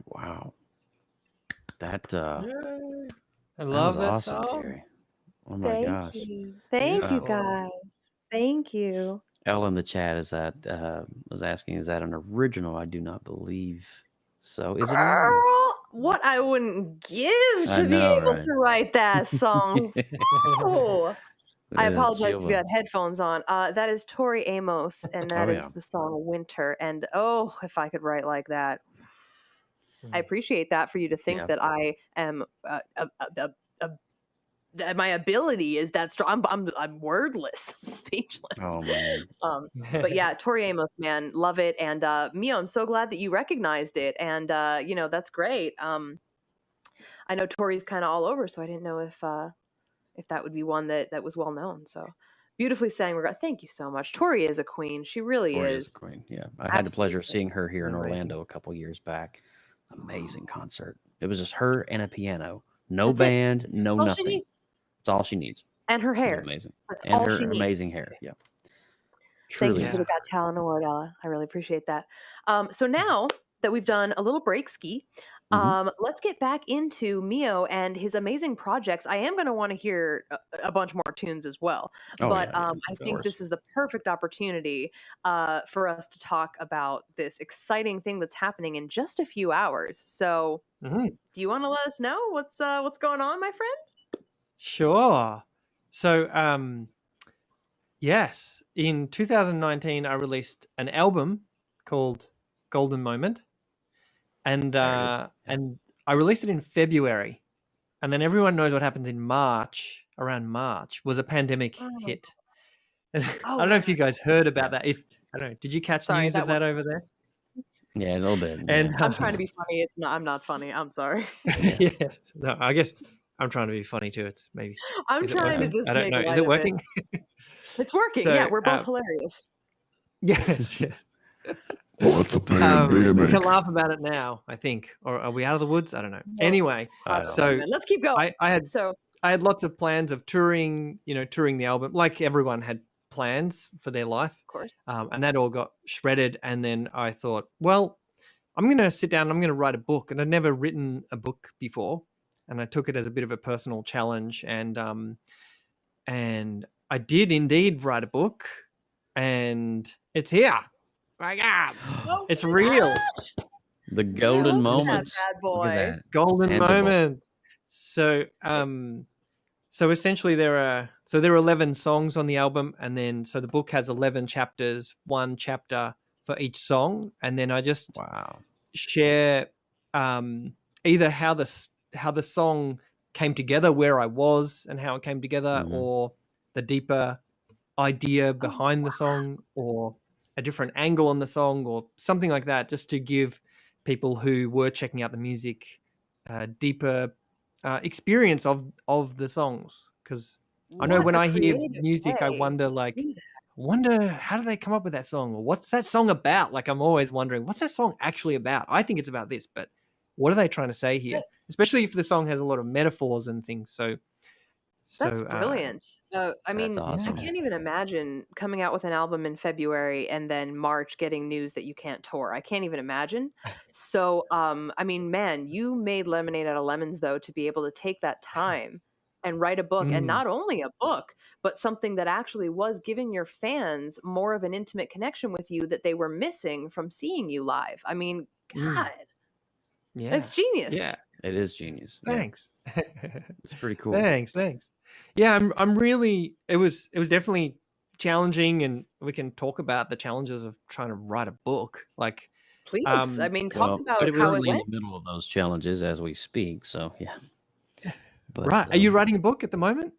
Wow. That Yay. I that love was that awesome, song. Gary. Oh my Thank gosh. you. Thank you, Beautiful. guys. Thank you. Elle in the chat is that was asking, is that an original? I do not believe so. Is it an original? Girl, what I wouldn't give I to be know, able right? to write that song. Oh, I apologize if you Sheila. had headphones on. That is Tori Amos, and that Oh is yeah. the song Winter. And oh, if I could write like that. I appreciate that for you to think Yeah. that I am that my ability is that strong. I'm wordless, I'm speechless. Oh man. But yeah, Tori Amos, man, love it. And Mio, I'm so glad that you recognized it. And that's great. I know Tori's kind of all over, so I didn't know if that would be one that was well known. So beautifully sang. Thank you so much. Tori is a queen. She really Tori is a is. queen. Yeah. I had the pleasure of Absolutely. seeing her here in Amazing. Orlando a couple years back. Amazing concert. It was just her and a piano. No That's it. band, no That's all she nothing. needs. That's all she needs. And her It was hair. amazing. That's And all her she needs. amazing hair. Yeah. Thank Truly you for the amazing. Got Talent Award, Ella. I really appreciate that. So now that we've done a little break ski, let's get back into Mio and his amazing projects. I am going to want to hear a bunch more tunes as well, Oh but yeah, I of think course. this is the perfect opportunity for us to talk about this exciting thing that's happening in just a few hours. So, Mhm. do you want to let us know what's going on, my friend? Sure. So, yes, in 2019, I released an album called Golden Moment, and There it is. Yeah. and I released it in February, and then everyone knows what happens in March. Around March was a pandemic Oh, hit. I oh don't know right, if you right. guys heard about Yeah. that. If I don't know, did you catch Sorry, news of that that was. over there? Yeah, a little bit. And Yeah. I'm trying to be funny. It's not. I'm not funny. I'm sorry. Yeah. yes, no, I guess I'm trying to be funny too. It's maybe I'm is it trying to working? just I don't make know. Is light it of it. working? It's working. Yeah, So, we're both hilarious. yes. Well, it's a We pandemic. can laugh about it now, I think. Or are we out of the woods? I don't know. No, Anyway, I God, don't so know. man. Let's keep going. I had So, lots of plans of touring, touring the album, like everyone had plans for their life. of course. And that all got shredded. And then I thought, well, I'm going to sit down and I'm going to write a book. And I'd never written a book before. And I took it as a bit of a personal challenge. And I did indeed write a book. And it's here. My God. Oh It's my real. gosh. The golden Look at that moments. bad Look boy. at that. Golden Tangible. moment. So so essentially there are 11 songs on the album, and then so the book has 11 chapters, one chapter for each song, and then I just Wow. share either how the song came together, where I was and how it came together, or the deeper idea behind the song, or a different angle on the song, or something like that, just to give people who were checking out the music a deeper experience of the songs. Because I know What when a I hear creative music, I way wonder to do that. wonder how do they come up with that song, or what's that song about? Like, I'm always wondering, what's that song actually about? I think it's about this, but what are they trying to say here? Especially if the song has a lot of metaphors and things. So That's So brilliant. I That's mean, I awesome. yeah. can't even imagine coming out with an album in February and then March getting news that you can't tour. I can't even imagine. So, I mean, man, you made lemonade out of lemons though to be able to take that time and write a book, and Mm, not only a book, but something that actually was giving your fans more of an intimate connection with you that they were missing from seeing you live. I mean, mm, God, yeah. that's genius. Yeah. It is genius. Yeah, Thanks. it's pretty cool. Thanks. Yeah, I'm really it was definitely challenging, and we can talk about the challenges of trying to write a book. Like Please, I mean, talk Well, but about it was how it currently in the went. middle of those challenges as we speak. So yeah, but right. Are you writing a book at the moment?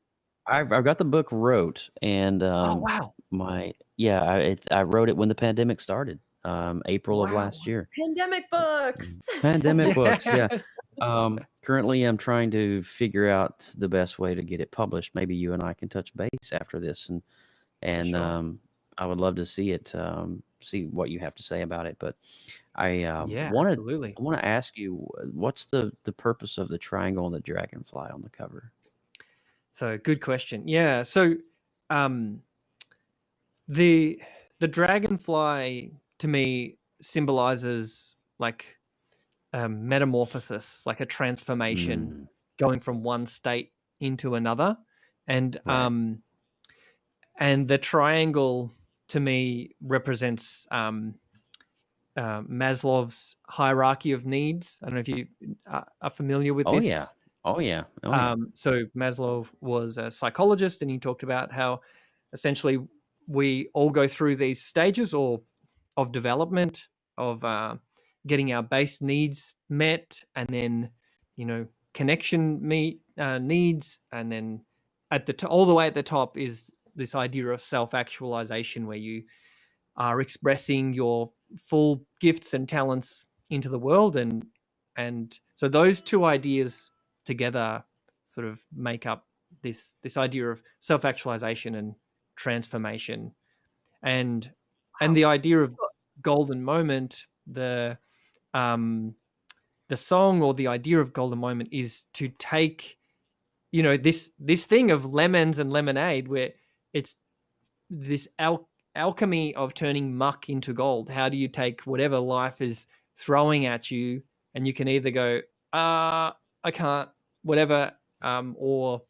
I've got the book wrote, and Oh wow. I wrote it when the pandemic started, April of Wow. last year. Pandemic books. Mm. Pandemic books, yeah. Yes. Currently, I'm trying to figure out the best way to get it published. Maybe you and I can touch base after this, and For and sure. I would love to see it, see what you have to say about it. But I Yeah, wanted absolutely. I want to ask you, what's the purpose of the triangle and the dragonfly on the cover? So good question. Yeah. So um the the dragonfly to me symbolizes like metamorphosis, like a transformation, Mm, going from one state into another, and right. the triangle to me represents Maslow's hierarchy of needs. I don't know if you are familiar with Oh yeah. this. Oh yeah. Oh yeah. So Maslow was a psychologist, and he talked about how essentially we all go through these stages or of development of getting our base needs met, and then connection needs, and then all the way at the top is this idea of self-actualization, where you are expressing your full gifts and talents into the world, and so those two ideas together sort of make up this idea of self-actualization and transformation, and Wow. the idea of golden moment. Um the song, or the idea of golden moment, is to take this thing of lemons and lemonade, where it's this alchemy of turning muck into gold. How do you take whatever life is throwing at you, and you can either go, I can't, whatever, or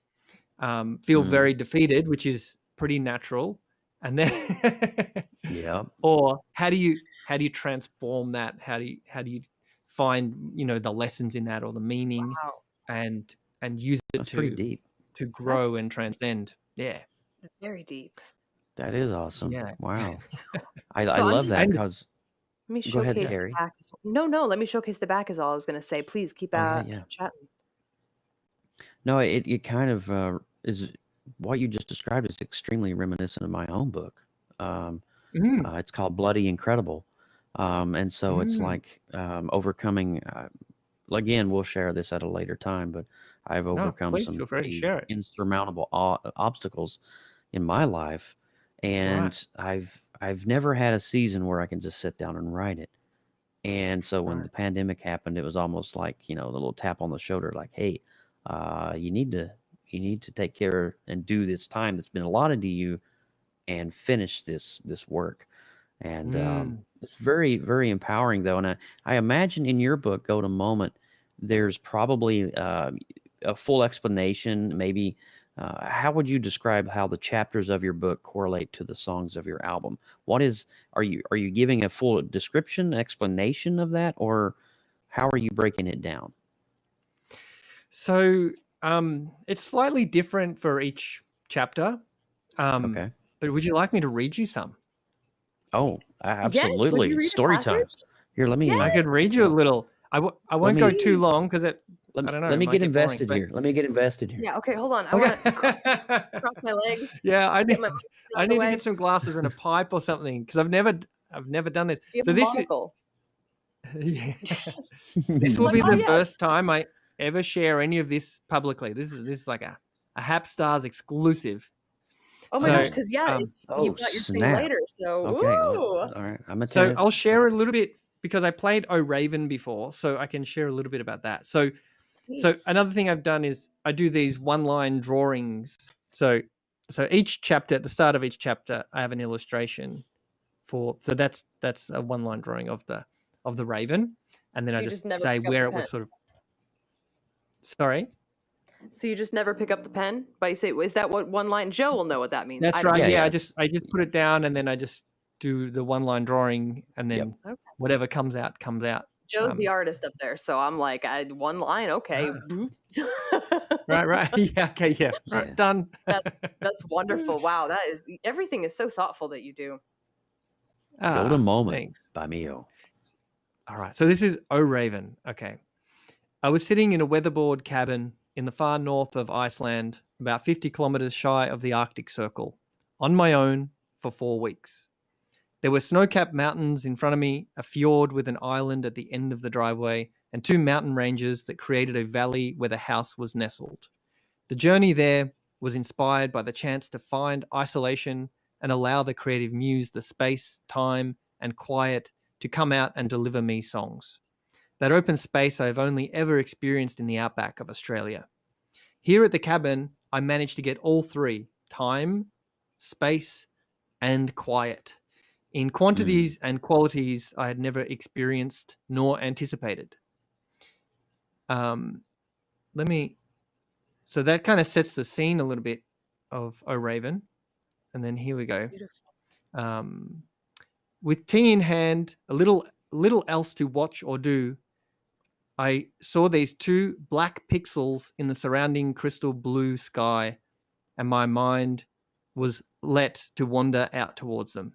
feel Mm, very defeated, which is pretty natural, and then yeah. or how do you transform that? How do you find the lessons in that, or the meaning, Wow. and use it That's pretty to deep. That's grow and transcend. Yeah, that's very deep. That is awesome. yeah, Wow. I So I'm love just that and because let me go ahead, yeah. showcase the Carrie. back as well. No, no, let me showcase the back is all I was gonna say. Please Oh yeah, yeah. keep chatting. No, it kind of is what you just described is extremely reminiscent of my own book. Um, Mm, it's called Bloody Incredible, and so it's mm. like overcoming. Again, we'll share this at a later time, but I've No, overcome please some feel free to pretty share it. insurmountable obstacles in my life, Right. and I've never had a season where I can just sit down and write it. And so when Right. the pandemic happened, it was almost like, the little tap on the shoulder, like, hey, you need to take care and do this time that's been allotted to you and finish this work. And Mm. it's very, very empowering though. And I imagine in your book, Go to Moment, there's probably a full explanation. Maybe how would you describe how the chapters of your book correlate to the songs of your album? What is are you giving a full description, explanation of that, or how are you breaking it down? So it's slightly different for each chapter. Okay. But would you like me to read you some? Oh, Yes, will you absolutely. read a Story time. passage? Here, I could Yes, read you a little. I let won't go me too please. long, because I don't know, let it me might get get boring. invested But here. Let me get invested here. Yeah, okay, hold on. I wanna okay. cross my legs, Yeah, get my microphone out I of the need to way. get some glasses and a pipe or something, because I've never done this. Do you So have a this is monocle? yeah. This will Like, be oh the yes. first time I ever share any of this publicly. This is like a Happsstars exclusive. Oh my gosh, So Oh, because yeah, um it's oh, you've got your thing snap. later, so Okay. ooh. All right. I'm so attentive. I'll share a little bit, because I played O Raven before, so I can share a little bit about that. So So Jeez. another thing I've done is I do these one-line drawings. So each chapter, at the start of each chapter, I have an illustration for. So that's a one-line drawing of the raven, and then So I you just just never say pick up where the it pen. was sort of. Sorry. So you just never pick up the pen? But you say, is that what one line? Joe will know what that means. That's I don't right. know. Yeah, Yeah, yeah. I just put it down, and then I just do the one-line drawing, and then Okay. whatever comes out comes out. Joe's the artist up there, so I'm like, one line, okay. Boop. Right. Yeah. Okay. Yeah. Right. Yeah. Done. That's wonderful. Wow, that is everything is so thoughtful that you do. Golden Moment Thanks. by Mio. All right. So this is O Raven. Okay. I was sitting in a weatherboard cabin in the far north of Iceland, about 50 kilometers shy of the Arctic Circle, on my own for 4 weeks. There were snow-capped mountains in front of me, a fjord with an island at the end of the driveway, and 2 mountain ranges that created a valley where the house was nestled. The journey there was inspired by the chance to find isolation and allow the creative muse the space, time, and quiet to come out and deliver me songs. That open space I have only ever experienced in the outback of Australia. Here at the cabin, I managed to get all 3: time, space, and quiet, in quantities and qualities I had never experienced nor anticipated. So that kind of sets the scene a little bit of O Raven. And then here we go. Beautiful. With tea in hand, a little else to watch or do, I saw these 2 black pixels in the surrounding crystal blue sky, and my mind was let to wander out towards them.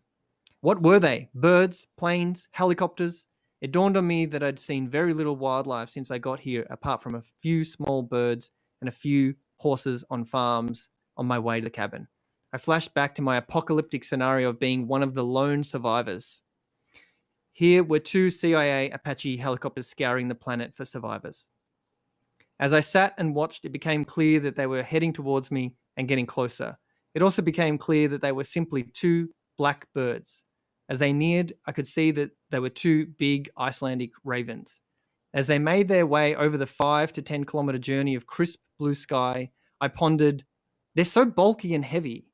What were they? Birds, planes, helicopters? It dawned on me that I'd seen very little wildlife since I got here, apart from a few small birds and a few horses on farms on my way to the cabin. I flashed back to my apocalyptic scenario of being one of the lone survivors. Here were 2 CIA Apache helicopters scouring the planet for survivors. As I sat and watched, it became clear that they were heading towards me and getting closer. It also became clear that they were simply 2 black birds. As they neared, I could see that they were 2 big Icelandic ravens. As they made their way over the 5 to 10 kilometer journey of crisp blue sky, I pondered, they're so bulky and heavy.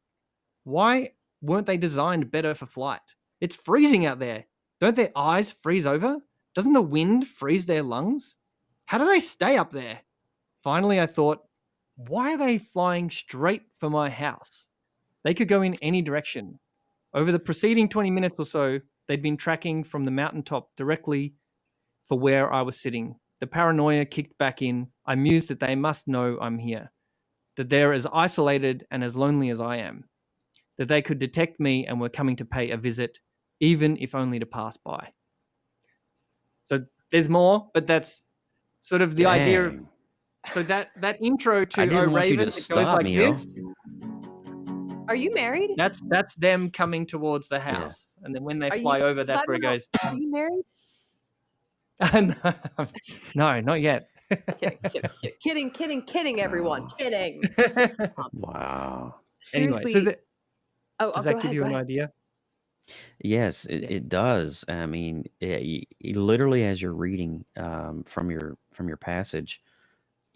Why weren't they designed better for flight? It's freezing out there. Don't their eyes freeze over? Doesn't the wind freeze their lungs? How do they stay up there? Finally, I thought, why are they flying straight for my house? They could go in any direction. Over the preceding 20 minutes or so, they'd been tracking from the mountaintop directly for where I was sitting. The paranoia kicked back in. I mused that they must know I'm here, that they're as isolated and as lonely as I am, that they could detect me and were coming to pay a visit, even if only to pass by. So there's more, but that's sort of the idea of. So that intro to I didn't O want you to Raven, it goes stop like me, this. Are you married? That's them coming towards the house, and then when they fly over, that's where it goes. Are you married? No, not yet. Kidding, everyone. Kidding. Wow. Seriously. Anyway, so does that give you an idea? Yes, it does. I mean, you literally, as you're reading from your passage,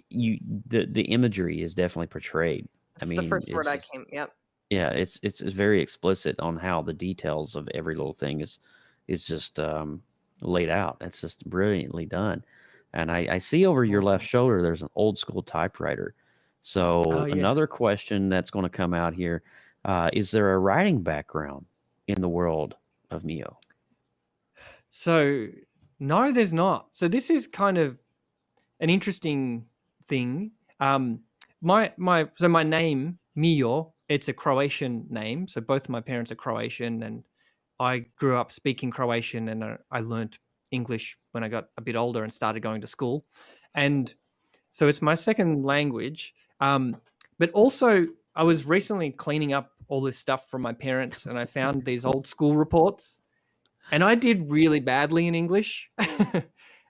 the imagery is definitely portrayed. That's I the mean, first word it's I just- came. Yep. yeah, it's very explicit on how the details of every little thing is just laid out. It's just brilliantly done. And I see over your left shoulder there's an old school typewriter. So Oh, yeah. another question that's going to come out here is there a writing background in the world of Mio? So no, there's not. So this is kind of an interesting thing. My name Mio, it's a Croatian name. So both of my parents are Croatian, and I grew up speaking Croatian, and I learned English when I got a bit older and started going to school. And so it's my second language. But also, I was recently cleaning up all this stuff from my parents, and I found these old school reports. And I did really badly in English.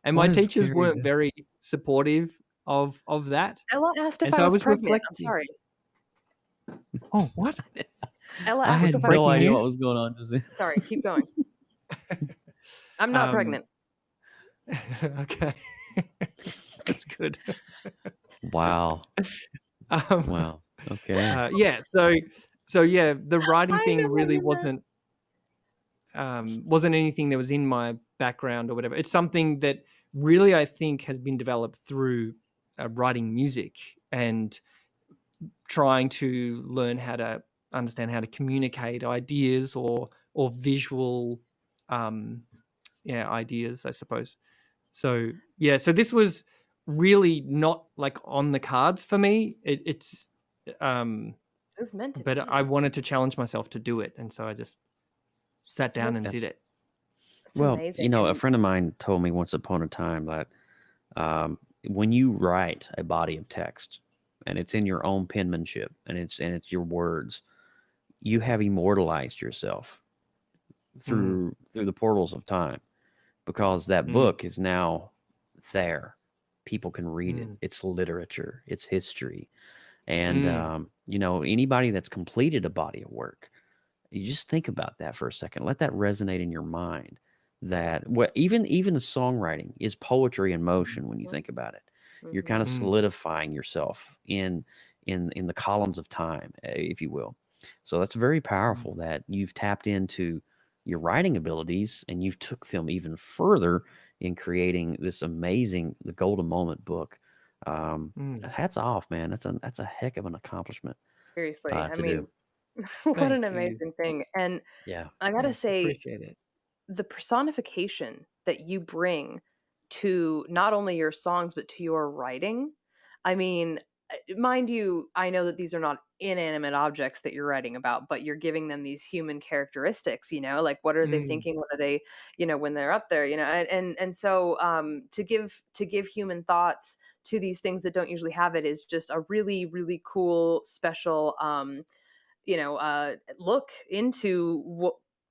And my teachers weren't very supportive of that. Ella asked if And I so I was was pregnant. I'm reflecting. sorry. Oh, what? Ella I asked had if I no was idea news? what was going on just then. Sorry, keep going. I'm not pregnant. Okay. That's good. Wow. Um, Wow. Okay. yeah. So yeah, the writing I thing know what really you meant. wasn't anything that was in my background or whatever. It's something that really I think has been developed through writing music and trying to learn how to understand how to communicate ideas or visual ideas, I suppose. So yeah, so this was really not like on the cards for me. It's It was meant to but I be. wanted to challenge myself to do it, and so I just sat down and did That's it. That's well, amazing. a And friend of mine told me once upon a time that when you write a body of text and it's in your own penmanship and it's your words, you have immortalized yourself Mm, through the portals of time because that mm, book is now there. People can read it. mm, It's literature. It's history. And mm, anybody that's completed a body of work, you just think about that for a second. Let that resonate in your mind. That what even the songwriting is poetry in motion when you think about it. You're kind mhm. of mm, solidifying yourself in the columns of time, if you will. So that's very mm, powerful that you've tapped into your writing abilities and you've took them even further in creating this amazing the Golden Moment book. mm. Hats off, man. That's a heck of an accomplishment Seriously, I to do. mean, what an Thank you. amazing thing. And Yeah. I gotta Yeah, say, appreciate it. the personification that you bring to not only your songs but to your writing. I mean, mind you, I know that these are not inanimate objects that you're writing about, but you're giving them these human characteristics, like what are they Mm, thinking, what are they, when they're up there, and so to give human thoughts to these things that don't usually have it is just a really really cool special look into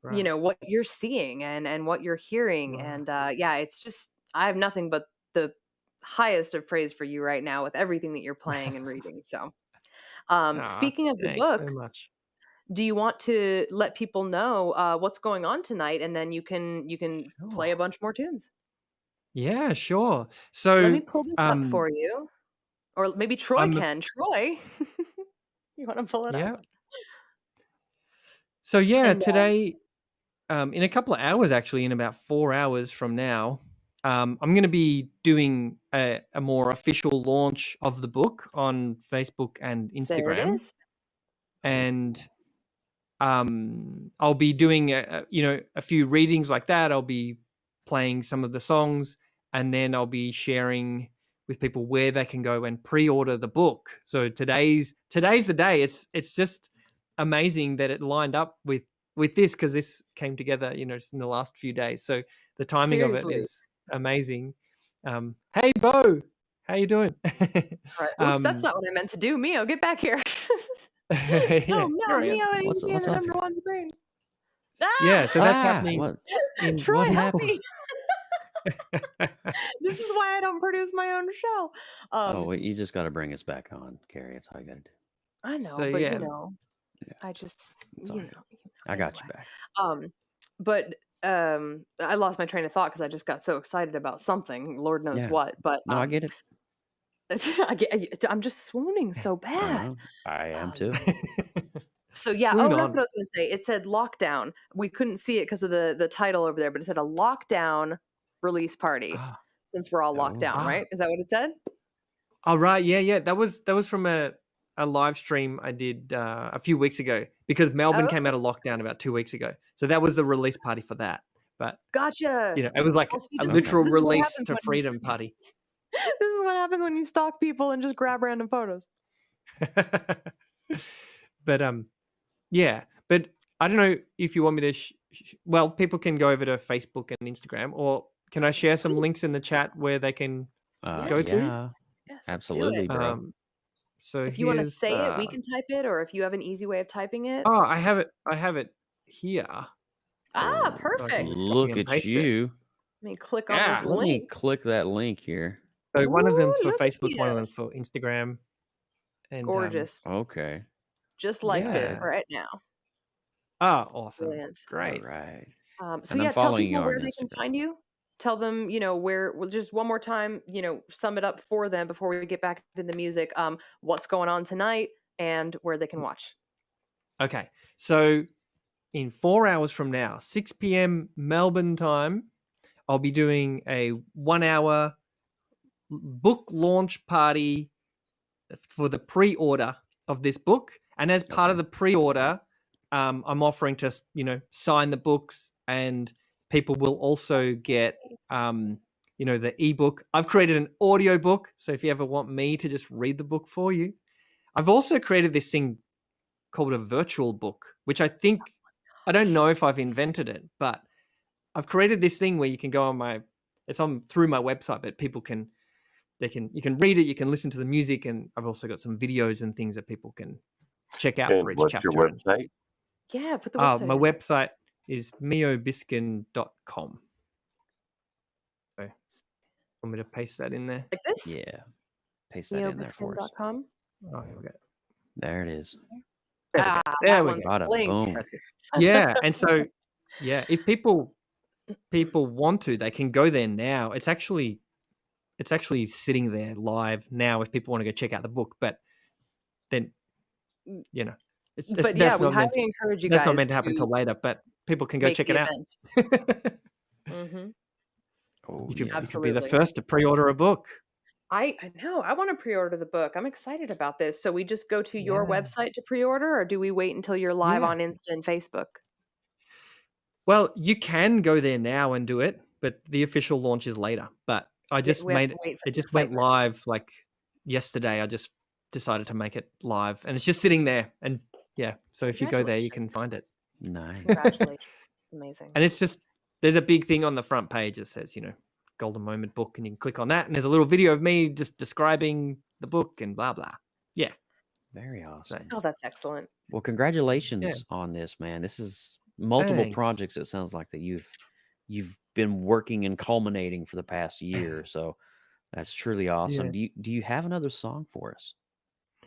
right, what you're seeing and what you're hearing. right. And yeah, it's just, I have nothing but the highest of praise for you right now with everything that you're playing and reading. So Ah, speaking of the thanks book, very much. do you want to let people know what's going on tonight, and then you can play a Sure. bunch more tunes? Yeah, sure. Let So, me pull this up um, for you, or maybe Troy I'm a can. Troy, you want to pull it up? yeah. So yeah, And today, in a couple of hours, actually, in about 4 hours from now, I'm going to be doing a more official launch of the book on Facebook and there it Instagram, is. and I'll be doing a few readings like that. I'll be playing some of the songs, and then I'll be sharing with people where they can go and pre-order the book. So today's the day. It's just amazing that it lined up with this, because this came together, just in the last few days. So the timing of it Seriously. is amazing. Hey Bo, how you doing? All right. Oops, that's um, not what I meant to do. Mio, get back here. yeah, Oh no, here I am. Mio needs to be in What's the up number here? one screen. Yeah, so that's Ah! Ah, happening what? in Troy, What help happened? me. This is why I don't produce my own show. Oh, Um, wait, you just got to bring us back on, Carrie. That's all you got to do. I So know, but yeah, Yeah, I just, it's all good. I got you anyway. back. Um, but I lost my train of thought because I just got so excited about something, Lord knows Yeah. what. But No, I get it. I'm just swooning so I bad. know. I am Um, too. So yeah, swoon oh, that's on. what I was gonna say. It said lockdown. We couldn't see it because of the title over there, but it said a lockdown release party Ah, since we're all locked Oh, down, ah, right? Is that what it said? oh right, yeah, yeah. That was from a live stream I did a few weeks ago, because Melbourne came Oh, out of lockdown about 2 weeks ago. So that was the release party for that. But gotcha. it was like Well, see, a this is okay. literal this is what release happens to when freedom party. this is what happens when you stalk people and just grab random photos. But yeah, but I don't know if you want me to. Well, people can go over to Facebook and Instagram, or can I share some links Please. in the chat where they can go Yes, to? yes. Yeah. Yes, let's do it. Absolutely, bro. Um, so If you want to here's say it, we can type it, or if you have an easy way of typing it. oh, I have it. I have it here, Ah, Oh, so I can perfect. just copy look and at paste it. you. Let me click on this Yeah. Let me link. click that link here. So one of Ooh, them's for look at Facebook, one of them's this. for Instagram, and Gorgeous. Okay. Just liked it yeah. right now. Ah, awesome. Brilliant. All Great. right. So And I'm yeah, tell following you people on where they can Instagram. find you. tell them, just one more time, sum it up for them before we get back into the music. What's going on tonight and where they can watch. Okay, so in 4 hours from now, 6 p.m. Melbourne time, I'll be doing a 1 hour book launch party for the pre-order of this book. And as part of the pre-order, I'm offering to, sign the books, and people will also get, the ebook. I've created an audio book. So if you ever want me to just read the book for you, I've also created this thing called a virtual book, which I don't know if I've invented it, but I've created this thing where you can go on through my website, but people you can read it, you can listen to the music, and I've also got some videos and things that people can check out And for each what's chapter. your website? Yeah, put the website my in. website is miobiskin.com. So want me to paste that in there? Like this? Yeah. Paste that in there for us. Neobiskin.com. Oh, here we go. There it is. There that we one's go. Bada link. boom. Yeah, and so if people want to, they can go there now. It's actually sitting there live now if people want to go check out the book. But then, it's But yeah, that's we not meant highly encourage you that's guys not meant to happen to until later. But people can go make check the it out. event. Mm-hmm. Oh, You could be the Absolutely. first to pre-order a book. I know. I want to pre-order the book. I'm excited about this. So we just go to your Yeah. website to pre-order, or do we wait until you're live Yeah. on Insta and Facebook? Well, you can go there now and do it, but the official launch is later. But I just We have made to wait for it the just went excitement. live like yesterday. I just decided to make it live, and it's just sitting there. And yeah, so if you go there, you can find it. nice. Congratulations. It's amazing. And it's just there's a big thing on the front page that says, Golden Moment book, and you can click on that, and there's a little video of me just describing the book and blah blah. Yeah. Very awesome. Oh, that's excellent. Well, congratulations on this, man. This is multiple Thanks. projects. It sounds like that you've been working and culminating for the past year. So that's truly awesome. Yeah. Do you have another song for us?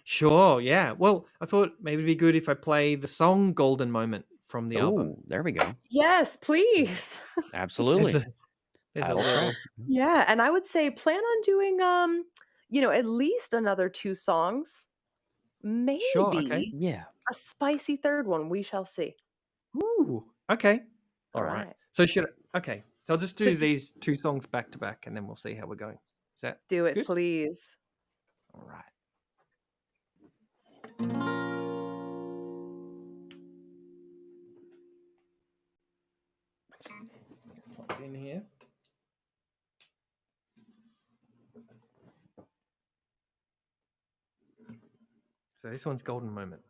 Sure, yeah. Well, I thought maybe it'd be good if I play the song Golden Moment from the album. Oh, there we go. Yes, please. Absolutely. There's a Title little- track. Yeah, and I would say plan on doing at least another 2 songs. Maybe Sure, okay. Yeah. a spicy third one. We shall see. Ooh, okay. All All right. right. So okay. So I'll just do So- these 2 songs back to back, and then we'll see how we're going. Is that Do it, good? please. All right. Locked in here. So this one's Golden Moment.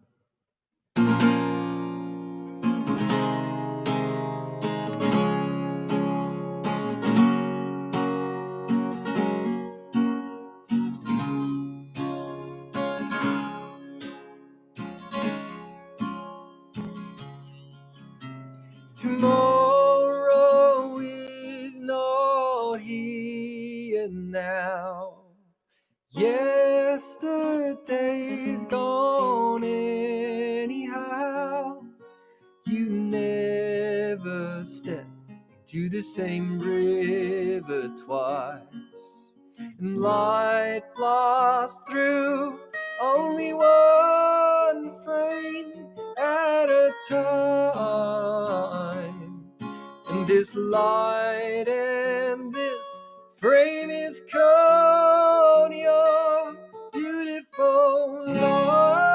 Tomorrow is not here now. Yesterday's gone anyhow. You never step into the same river twice. And light blasts through only one frame at a time. And this light and this frame is called your beautiful life.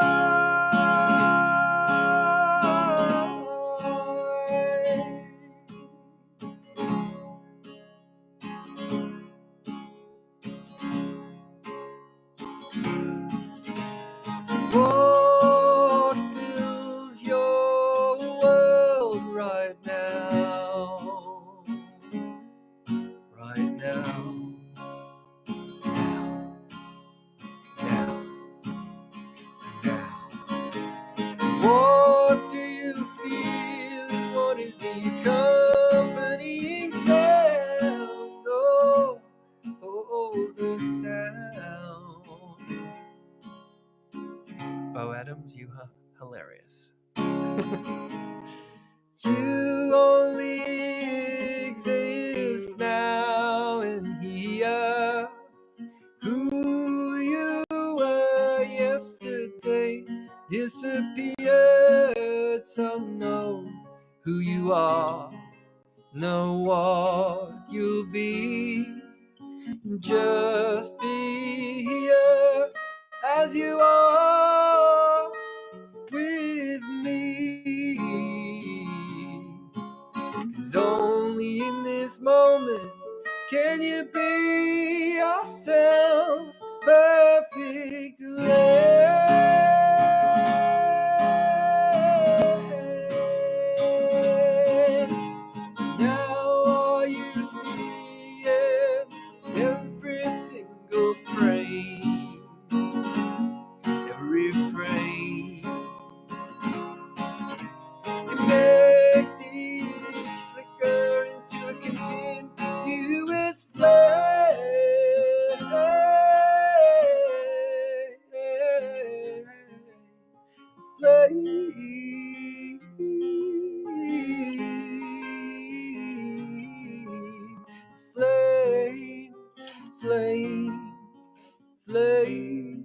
What fills your world right now? Right now. Now. What do you feel, and what is the accompanying sound? Oh, the sound. Bo Adams, you are hilarious. You only exist now. yesterday disappeared. So know who you are, know what you'll be. Just be here as you are with me. 'Cause only in this moment can you be yourself perfectly. So now are you seeing every single frame, every frame? Connect each flicker into a continuous flame, flame, flame.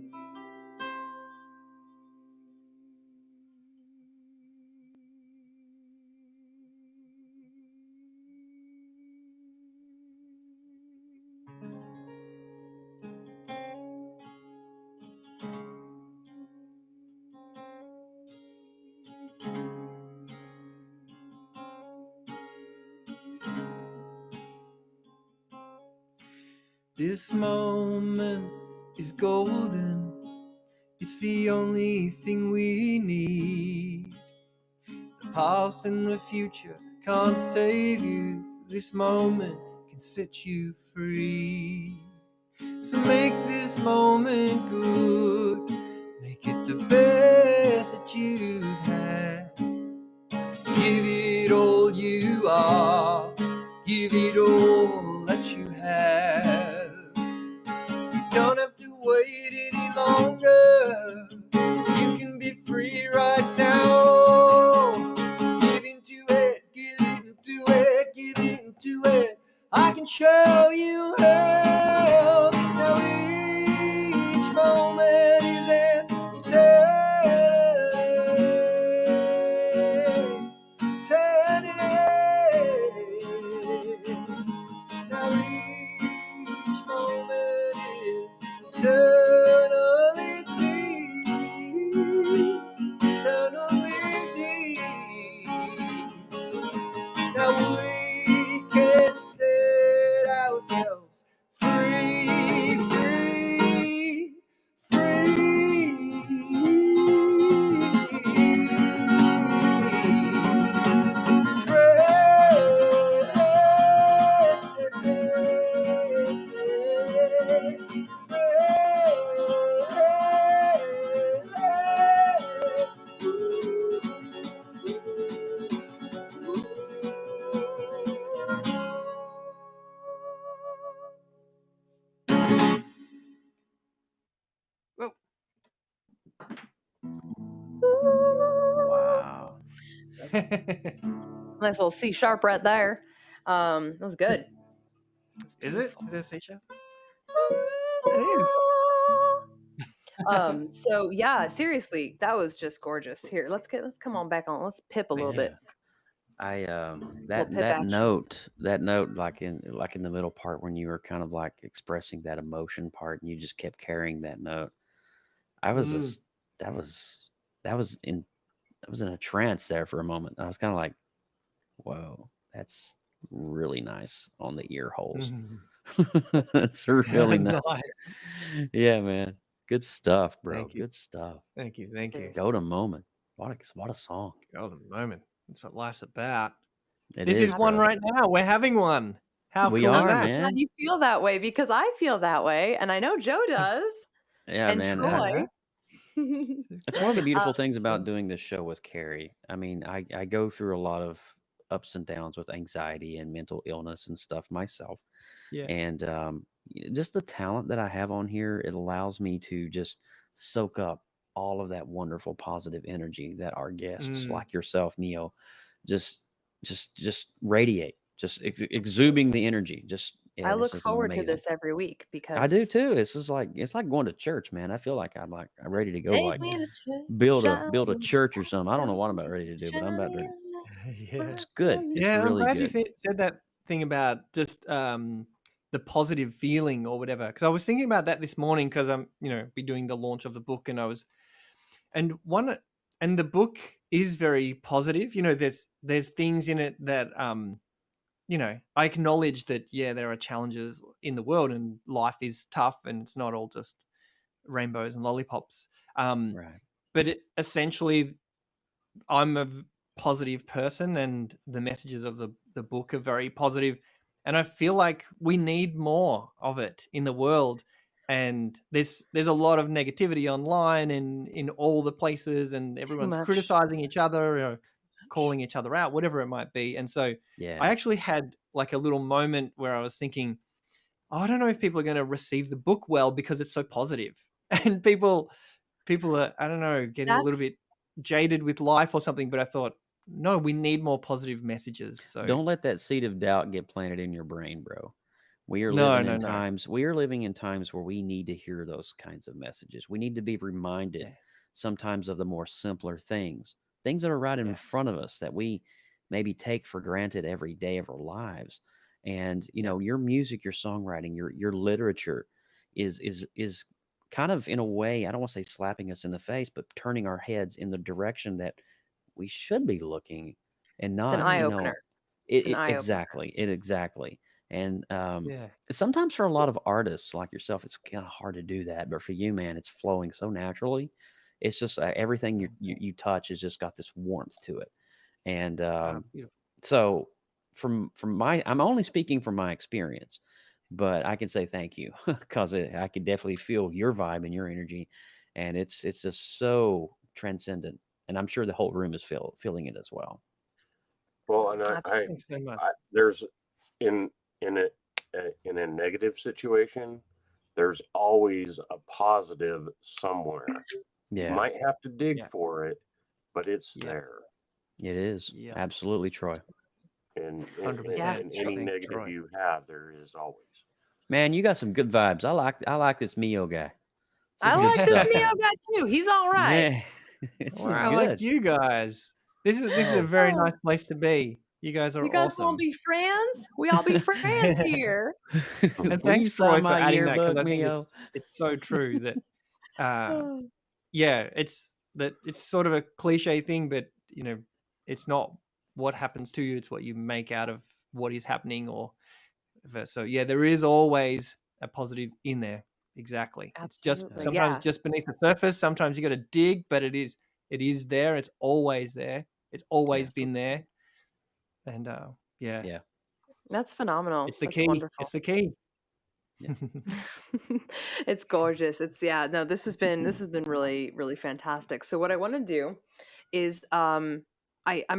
This moment is golden. It's the only thing we need. The past and the future can't save you. This moment can set you free. So make this moment good. Make it the best that you've had. Give it all you are. Give it all that you have. You don't have to wait any longer. You can be free right now. Give into it, give into it, give into it. I can show you how. Now each moment is an eternity. Now each moment is eternally deep, eternally deep. Now we can set ourselves free, free, Wow. Nice little C sharp right there. That was good. That's Is it? beautiful. Is it a C sharp? It is. So yeah, seriously, that was just gorgeous. Here, let's come on back on. Let's pip a little bit. I Little that pip that action. note like in the middle part when you were kind of like expressing that emotion part and you just kept carrying that note. I was Mm. just that was in I was in a trance there for a moment. I was kind of like, whoa, that's really nice on the ear holes. Mhm. It's really nice. Nice. Yeah, man. Good stuff, bro. Thank you. Good stuff. Thank you. Thank you. Seriously. Go to moment. What a song. Golden moment. That's what life's about. It This is one bro. right now. We're having one. How We cool is are, I'm that? so glad man. you feel that way because I feel that way, and I know Joe does, Yeah, and man. Troy. It's one of the beautiful things Yeah. about doing this show with Carrie. I mean, I go through a lot of ups and downs with anxiety and mental illness and stuff myself. Yeah. And just the talent that I have on here, it allows me to just soak up all of that wonderful positive energy that our guests Mm. like yourself, Neo, just radiate, just exuding the energy, just Yeah, I this look is forward to amazing. this every week I do because too. It's like going to church, man. I feel like I'm ready to go take like me Yeah. to church, build a shine, church or something. I don't know what I'm about ready to do, but I'm about to. shining lights Yeah. It's good. forever. It's Yeah, I'm really glad you good. said that thing about just the positive feeling or whatever. Because I was thinking about that this morning because I'm, be doing the launch of the book, and the book is very positive. There's things in it that I acknowledge that there are challenges in the world and life is tough and it's not all just rainbows and lollipops. Right. But essentially, I'm a positive person, and the messages of the book are very positive, and I feel like we need more of it in the world. And there's a lot of negativity online and in all the places, and Too everyone's much. criticizing each other or calling each other out, whatever it might be. And so I Yeah. actually had like a little moment where I was thinking, oh, I don't know if people are going to receive the book well because it's so positive. And people are, I don't know, getting a little That's bit jaded with life or something. But I thought, no, we need more positive messages. So Don't let that seed of doubt get planted in your brain, bro. We are no, living no, in no. times where we need to hear those kinds of messages. We need to be reminded Yeah, sometimes of the more simpler things that are right in yeah, front of us that we maybe take for granted every day of our lives. And yeah, your music, your songwriting, your literature is kind of in a way, I don't want to say slapping us in the face, but turning our heads in the direction that we should be looking and it's an not, eye mm, opener. It's an eye opener. exactly. And yeah, sometimes for a lot of artists like yourself, it's kind of hard to do that. But for you, man, it's flowing so naturally. It's just everything you touch has just got this warmth to it. And beautiful. so from my, I'm only speaking from my experience, but I can say thank you because I could definitely feel your vibe and your energy, and it's just so transcendent. And I'm sure the whole room is feeling it as well. Well, and Absolutely. Thanks so much. there's in in a in a negative situation, there's always a positive somewhere. You Yeah, might have to dig Yeah, for it, but it's yeah, there. it is yeah, absolutely, Troy. And Yeah. 100%. any Thanks, negative Troy. you have, there is always. Man, you got some good vibes. I like this Mio guy. This I is good like this stuff, Mio man. guy too. He's all right. Man, this is I like good. you guys. This is a very Oh, nice place to be. You guys you are guys want to awesome. be friends? We all be friends here. And Will you thanks, sign Troy, for my adding that because yearbook, I think Mio? it's so true that uh, Oh, it's sort of a cliche thing, but it's not what happens to you; it's what you make out of what is happening. So yeah, there is always a positive in there. Exactly. It's just absolutely. sometimes Yeah. just beneath the surface. Sometimes you got to dig, but it is there. It's always there. It's always Yes. been there. And yeah, Yeah. That's phenomenal. it's the That's key. It's wonderful. the key. Yeah. It's gorgeous. It's yeah, no, this has been really, really fantastic. So what I want to do is I'm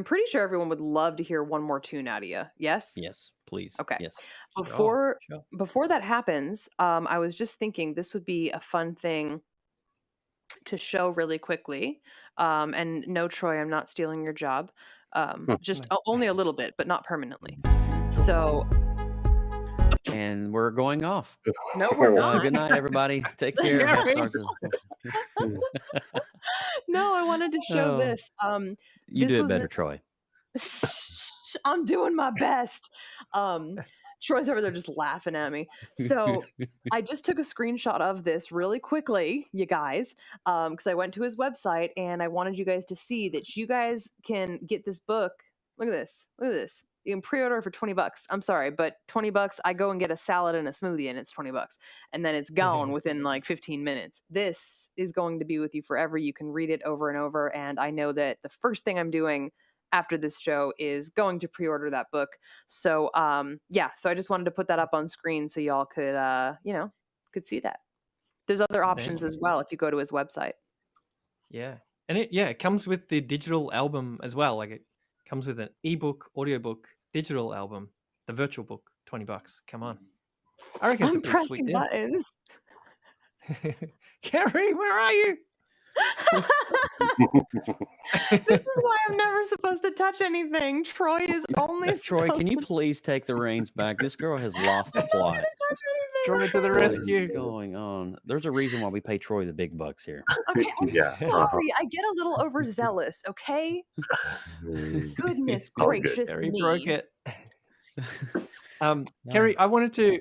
pretty sure everyone would love to hear one more tune out of you. Yes? Yes. Please. Okay. Yes. Sure, Before sure. before that happens, I was just thinking this would be a fun thing to show really quickly. And no, Troy, I'm not stealing your job. Just No. only a little bit, but not permanently. So And we're going off. no, we're not. Good night, everybody. Take care. Gary. Happsstars No, I wanted to show Oh, this. you do This it was better, this. Troy. I'm doing my best. Um, Troy's over there just laughing at me. So I just took a screenshot of this really quickly, you guys, because I went to his website and I wanted you guys to see that you guys can get this book. Look at this. Look at this. You can pre-order for $20. I'm sorry, but $20, I go and get a salad and a smoothie and it's $20. And then it's gone within like 15 minutes. This is going to be with you forever. You can read it over and over. And I know that the first thing I'm doing after this show is going to pre-order that book. So yeah, so I just wanted to put that up on screen so y'all could could see that. There's other options Thank as well if you go to his website. Yeah. And it comes with the digital album as well. Like it comes with an ebook, audiobook, digital album, the virtual book, $20. Come on. I reckon it's a I'm pretty sweet pressing deal. buttons. Gary, where are you? This is why I'm never supposed to touch anything. Troy is only Troy, can supposed you to please take the reins back? This girl has lost the plot. touch anything. Troy to the What rescue. is going on? There's a reason why we pay Troy the big bucks here. Okay, I'm Yeah. sorry. I get a little overzealous, okay? Goodness All good. gracious Terry me. broke it. No. Kerry, I wanted to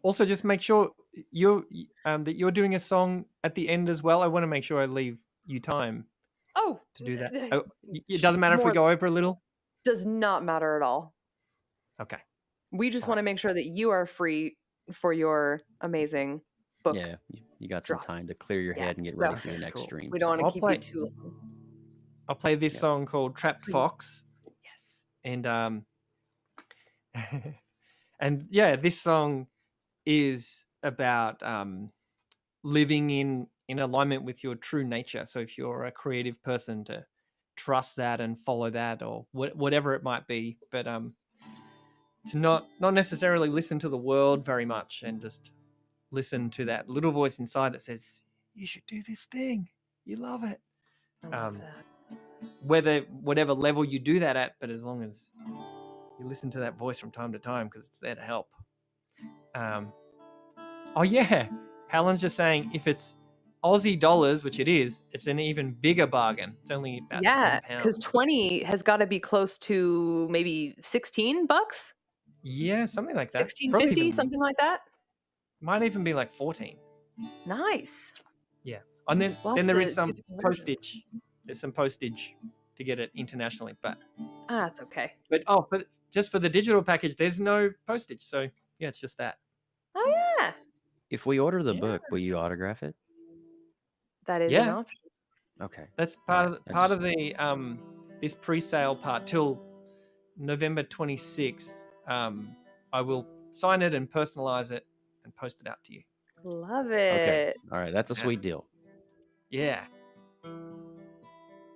also just make sure that you're doing a song at the end as well. I want to make sure I leave you time Oh, to do that. It doesn't matter if we more- go over a little. does not matter at all. Okay. We just All want to make sure that you are free for your amazing book. Yeah, you got some drop. time to clear your Yeah, head and get so- ready for your next Cool. stream. We don't want to I'll keep play- you too long. I'll play this Yeah. song called Trapped Please. Fox. Yes. And and yeah, this song is about living in alignment with your true nature. So if you're a creative person, to trust that and follow that, or whatever it might be, but to not necessarily listen to the world very much, and just listen to that little voice inside that says you should do this thing, you love it. I love that. Whatever level you do that at, but as long as you listen to that voice from time to time, because it's there to help. Oh yeah, Helen's just saying if it's Aussie dollars, which it is, it's an even bigger bargain. It's only about Yeah, £20. because 20 has got to be close to maybe $16, Yeah, something like that. Probably 16.50, even- something like that. Might even be like 14. Nice. Yeah, and then We'll then have there to is some do the conversion. postage. There's some postage to get it internationally, but It's okay. but just for the digital package, there's no postage. So yeah, it's just that. Oh yeah, If we order the Yeah. book, will you autograph it? that is an Yeah. option. Okay. That's part Alright, of of the this pre-sale part till November 26th. I will sign it and personalize it and post it out to you. Love Okay. it. All right. That's a Yeah. sweet deal. Yeah.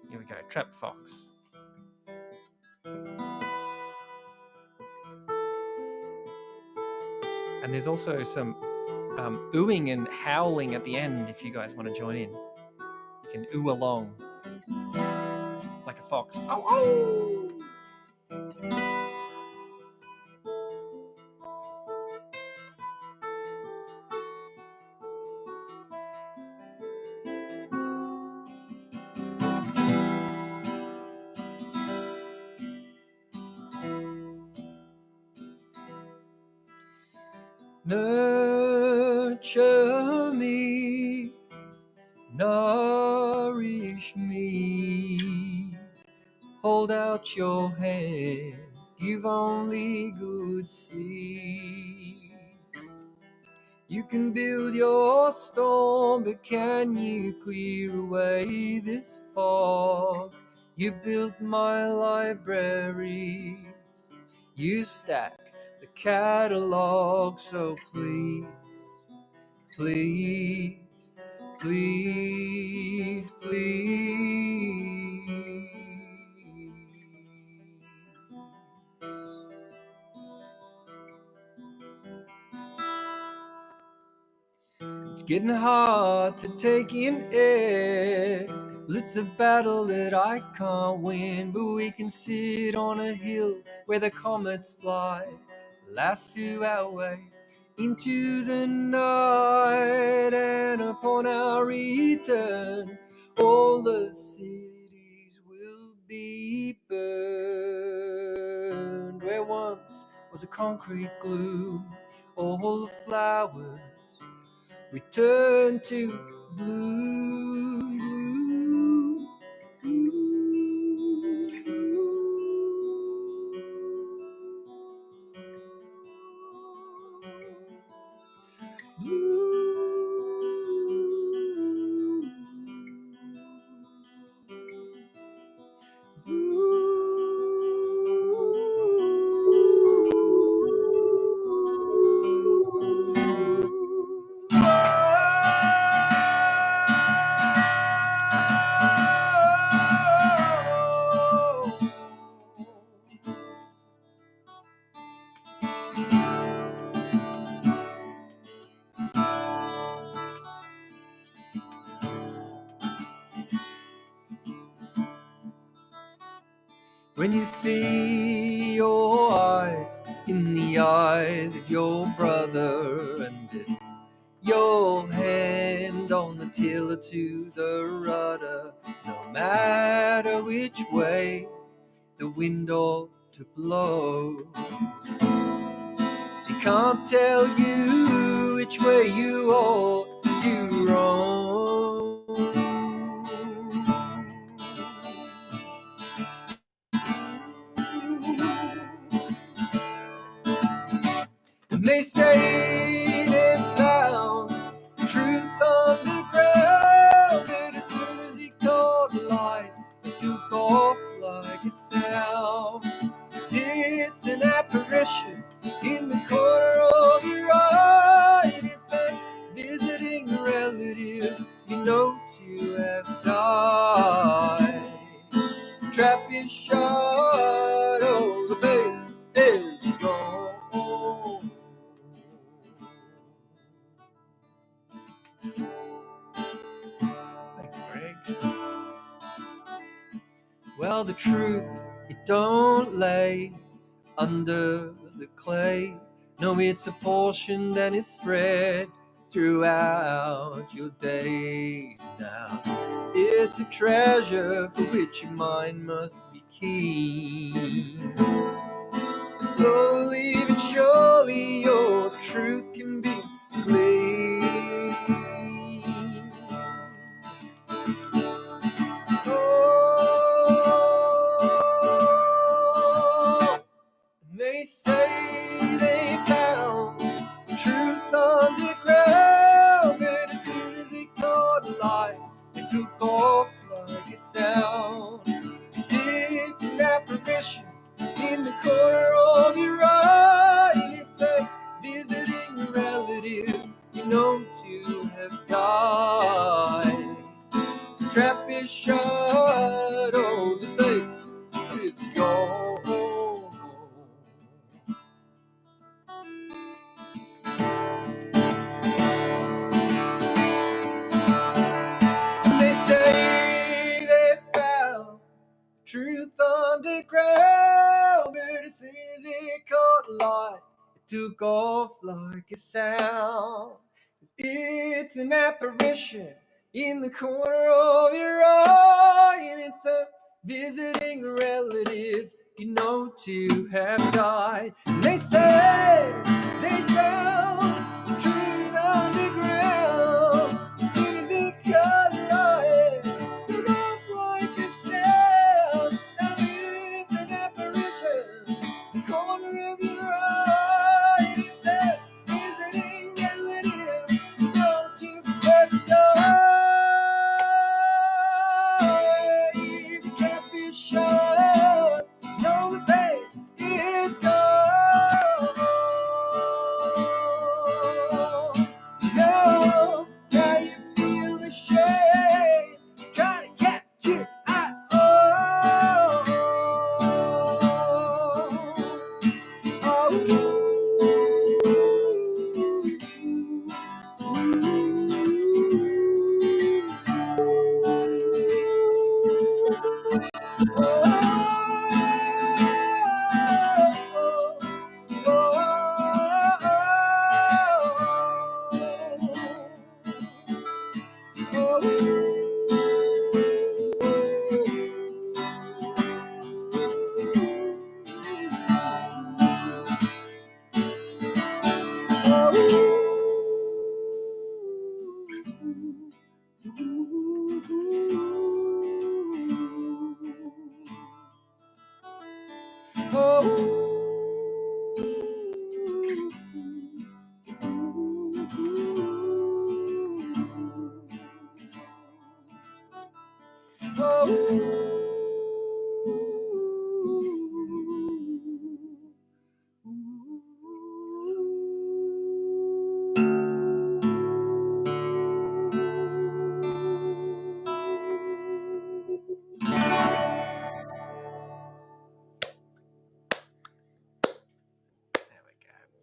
Here we go. Trap Fox. And there's also some oohing and howling at the end if you guys want to join in. You can ooh along like a fox. Ow, ow! Nurture me, nourish me, hold out your hand, give only good seed. You can build your storm, but can you clear away this fog? You built my libraries, you stack the catalog, so please, please, please, please. It's getting hard to take in air. Well, it's a battle that I can't win, but we can sit on a hill where the comets fly, lasso our way into the night, and upon our return, all the cities will be burned. Where once was a concrete gloom, all the flowers return to bloom, bloom, When you see your eyes in the eyes of your brother, and it's your hand on the tiller to the rudder, no matter which way the wind ought to blow, he can't tell you which way you ought to roam. And they say they found the truth underground, but as soon as he caught light, it took off like a sound. It's an apparition in the corner of your eye, and it's a visiting relative you know to have died. The trap is shut, oh, the bait is gone. Thanks, Greg. Well, the truth, it don't lay under the clay. No, it's apportioned and it's spread throughout your days now. It's a treasure for which your mind must be keen. Slowly but surely your truth can be gleaned. Oh, they say they found the truth underground, but as soon as it caught light, it took off like a sound. It's an apparition in the corner of your eye, and it's a visiting relative you know to have died. The trap is shut, oh, the bait is gone. They say they found truth underground, but as soon as it caught light, it took off like a sound. It's an apparition in the corner of your eye, and it's a visiting relative you know to have died. And they say they found the truth underground. As soon as it caught light, it took off like a sound. Now it's an apparition in the corner of your eye, and it's a visiting relative you know to have died. The trap is shut, no, the bait is gone. No, now you feel the shame, try to catch it.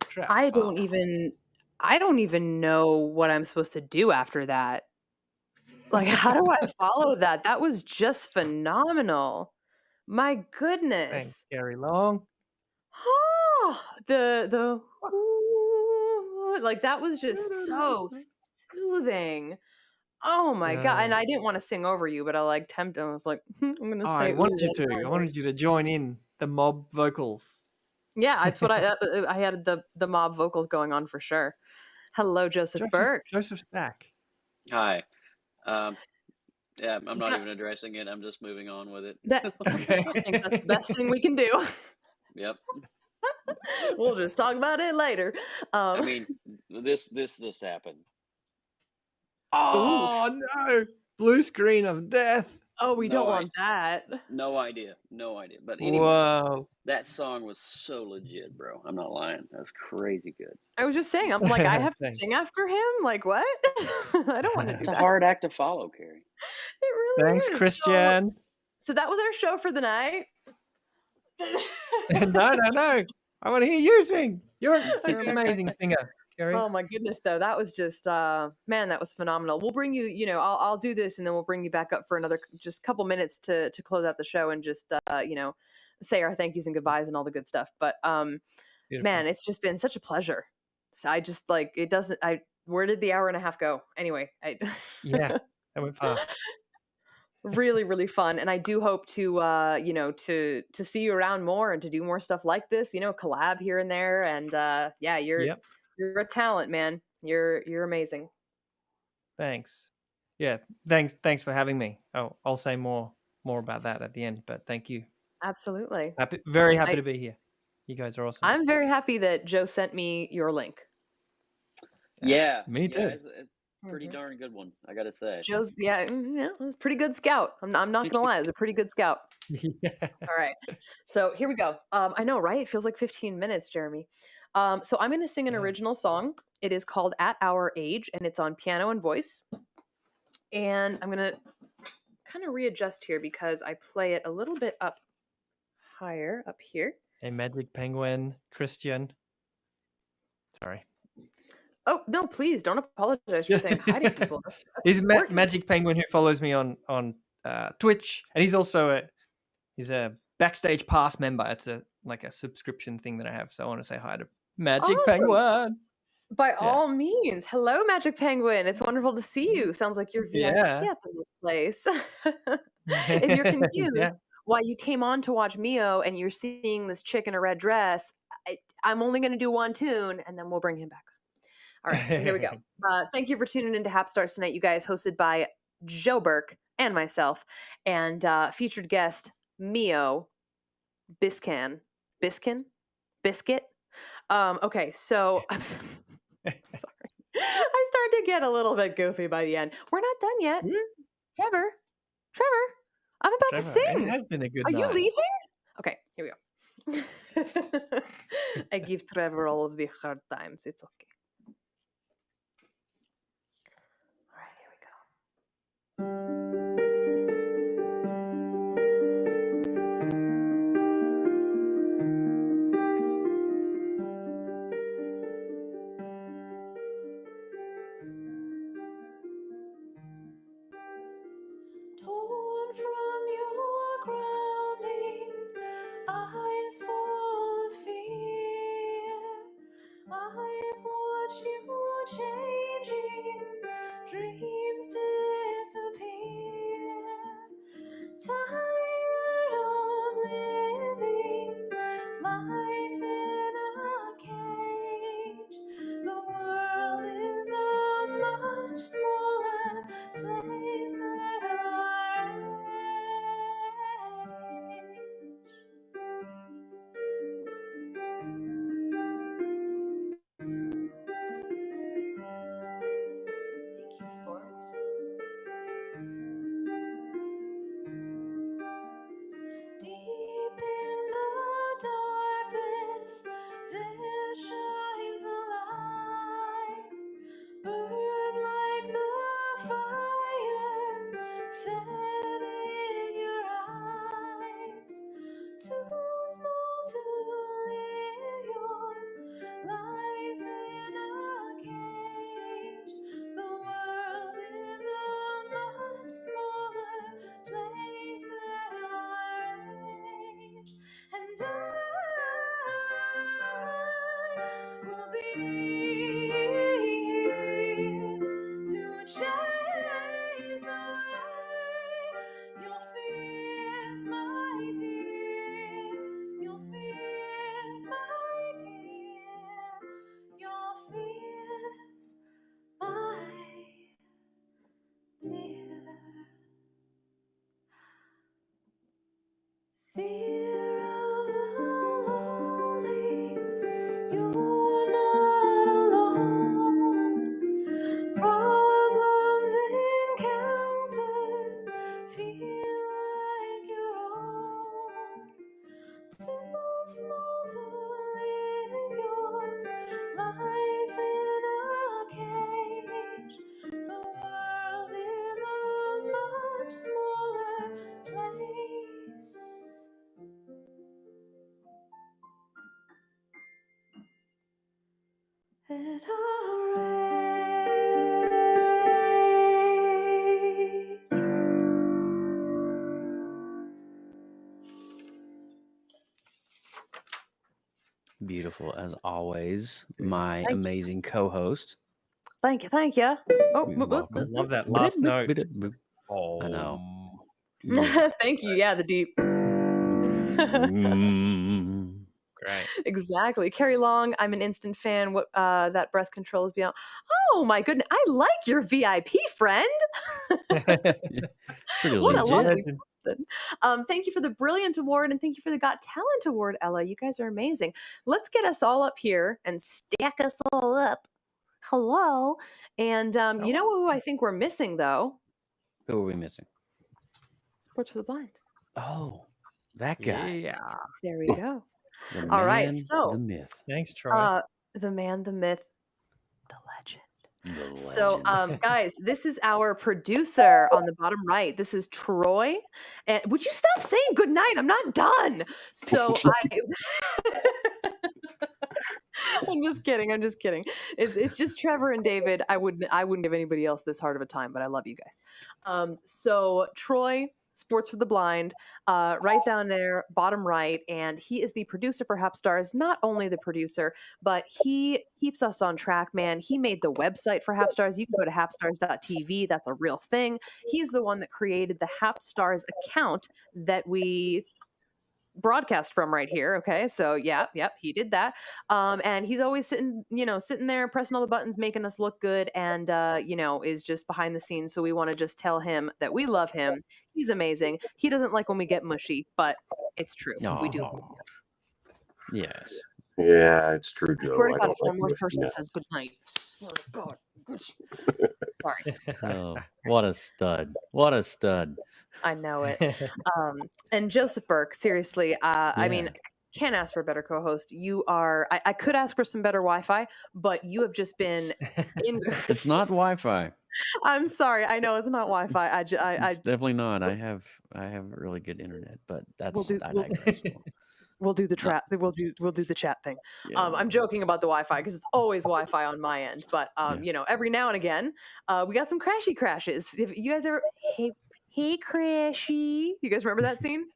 Trap. I don't even know what I'm supposed to do after that. Like, how do I follow that? That was just phenomenal. My Thanks, goodness. Gary Long. The like that was just so soothing. Oh my god! And I didn't want to sing over you, but I like tempted. I was like, I'm gonna I say ooh wanted you one to. more I time. wanted you to join in the mob vocals. Yeah, that's what I had the mob vocals going on for sure. Hello, Joseph Burke. Joseph Stack. Hi. Yeah, I'm not Yeah, even addressing it. I'm just moving on with it. that Okay. I think that's the best thing we can do. Yep. We'll just talk about it later. I mean, this just happened. Oof. Oh no! Blue screen of death. Oh, we don't No, want that. no idea. But anyway, Whoa. that song was so legit, bro. I'm not lying. That was crazy good. I was just saying, I'm like, I have to Thanks. sing after him? Like, what? I don't want to do It's a that. hard act to follow, Carrie. It really Thanks, is. Christian. So that was our show for the night. No. I want to hear you sing. You're an amazing singer, Carrie. Oh my goodness, though, that was just man, that was phenomenal. We'll bring you, I'll do this and then we'll bring you back up for another just couple minutes to close out the show and just say our thank yous and goodbyes and all the good stuff. But Beautiful. man, it's just been such a pleasure. So I just like it doesn't where did the hour and a half go? Anyway, Yeah, that went fast. really, really fun. And I do hope to to see you around more and to do more stuff like this, collab here and there. And yeah, Yep. you're a talent, man. You're amazing. Thanks. Yeah. Thanks for having me. I'll say more about that at the end, but thank you. Absolutely. Very happy to be here. You guys are awesome. I'm very happy that Joe sent me your link. Yeah, me too. Yeah, it's a pretty darn good one, I gotta say. Joe's it was a pretty good scout. I'm not gonna lie, it was a pretty good scout. Yeah. All right, so here we go. I know, right? It feels like 15 minutes, Jeremy. So I'm gonna sing an original song. It is called "At Our Age," and it's on piano and voice. And I'm gonna kind of readjust here because I play it a little bit up higher up here. A Magic Penguin, Christian. Sorry. Oh no! Please don't apologize for saying hi to people. That's He's important. Magic Penguin who follows me on Twitch, and he's also a backstage pass member. It's like a subscription thing that I have. So I want to say hi to Magic Penguin. By all means. Hello, Magic Penguin. It's wonderful to see you. Sounds like you're VIP up in this place. If you're confused why you came on to watch Mio and you're seeing this chick in a red dress, I'm only going to do one tune and then we'll bring him back. All right, so here we go. Thank you for tuning into Happsstars tonight, you guys, hosted by Joe Burke and myself, and featured guest Mio Biscuit. Okay, so I'm sorry. I started to get a little bit goofy by the end. We're not done yet. Trevor, I'm about to sing. It has been a good Are night. you leaving? Okay, here we go. I give Trevor all of the hard times. It's okay. All right, here we go. Torn from your grounding, eyes full of fear, I have to chase away your fears, my dear, your fears, my dear, your fears, my dear. Fear of the lonely, you're not alone. Problems encountered feel like your own. Too small to live your life in a cage. The world is a much smaller place. At our age. Beautiful as always, my Thank you. amazing co-host. Thank you. Thank you. Oh, You're welcome. Love that last note. I know. Thank you. Yeah, the deep. Mm. Great. Exactly. Carrie Long, I'm an instant fan. What that breath control is beyond. Oh my goodness. I like your VIP friend. Pretty What a legit. lovely person. Thank you for the brilliant award and thank you for the Got Talent award, Ella. You guys are amazing. Let's get us all up here and stack us all up. Hello. And you know who I think we're missing though? Who are we missing? Sports for the Blind. Oh, that guy. Yeah. There we go. The All right, man, so the myth, Thanks, Troy. the man, the myth, the legend. the So, legend. guys, this is our producer on the bottom right. This is Troy. And would you stop saying good night? I'm not done. So I'm just kidding. I'm just kidding. It's just Trevor and David. I wouldn't give anybody else this hard of a time, but I love you guys. So Troy, Sports for the Blind, right down there, bottom right, and he is the producer for Happsstars. Not only the producer, but he keeps us on track, man. He made the website for Happsstars. You can go to happsstars.tv. That's a real thing. He's the one that created the Happsstars account that we broadcast from right here. Okay, so yep, he did that. And he's always sitting there pressing all the buttons, making us look good, and is just behind the scenes. So we want to just tell him that we love him. He's amazing. He doesn't like when we get mushy, but it's true. We do. Aw. Yes. Yeah, it's true, I Joe. swear to I God, don't if one like more mushy person nuts. says good night, I swear to God. Sorry. Oh, what a stud! What a stud! I know it. And Joseph Burke, seriously, I mean, Yeah. can't ask for a better co-host. You are. I could ask for some better Wi-Fi, but you have just been. It's not Wi-Fi. I'm sorry. I know it's not Wi-Fi. It's definitely not. I have really good internet, but that's I digress. We'll do the chat. We'll do the chat thing. Yeah. I'm joking about the Wi-Fi because it's always Wi-Fi on my end. But every now and again, we got some crashes. If you guys ever, hey Crashy, you guys remember that scene?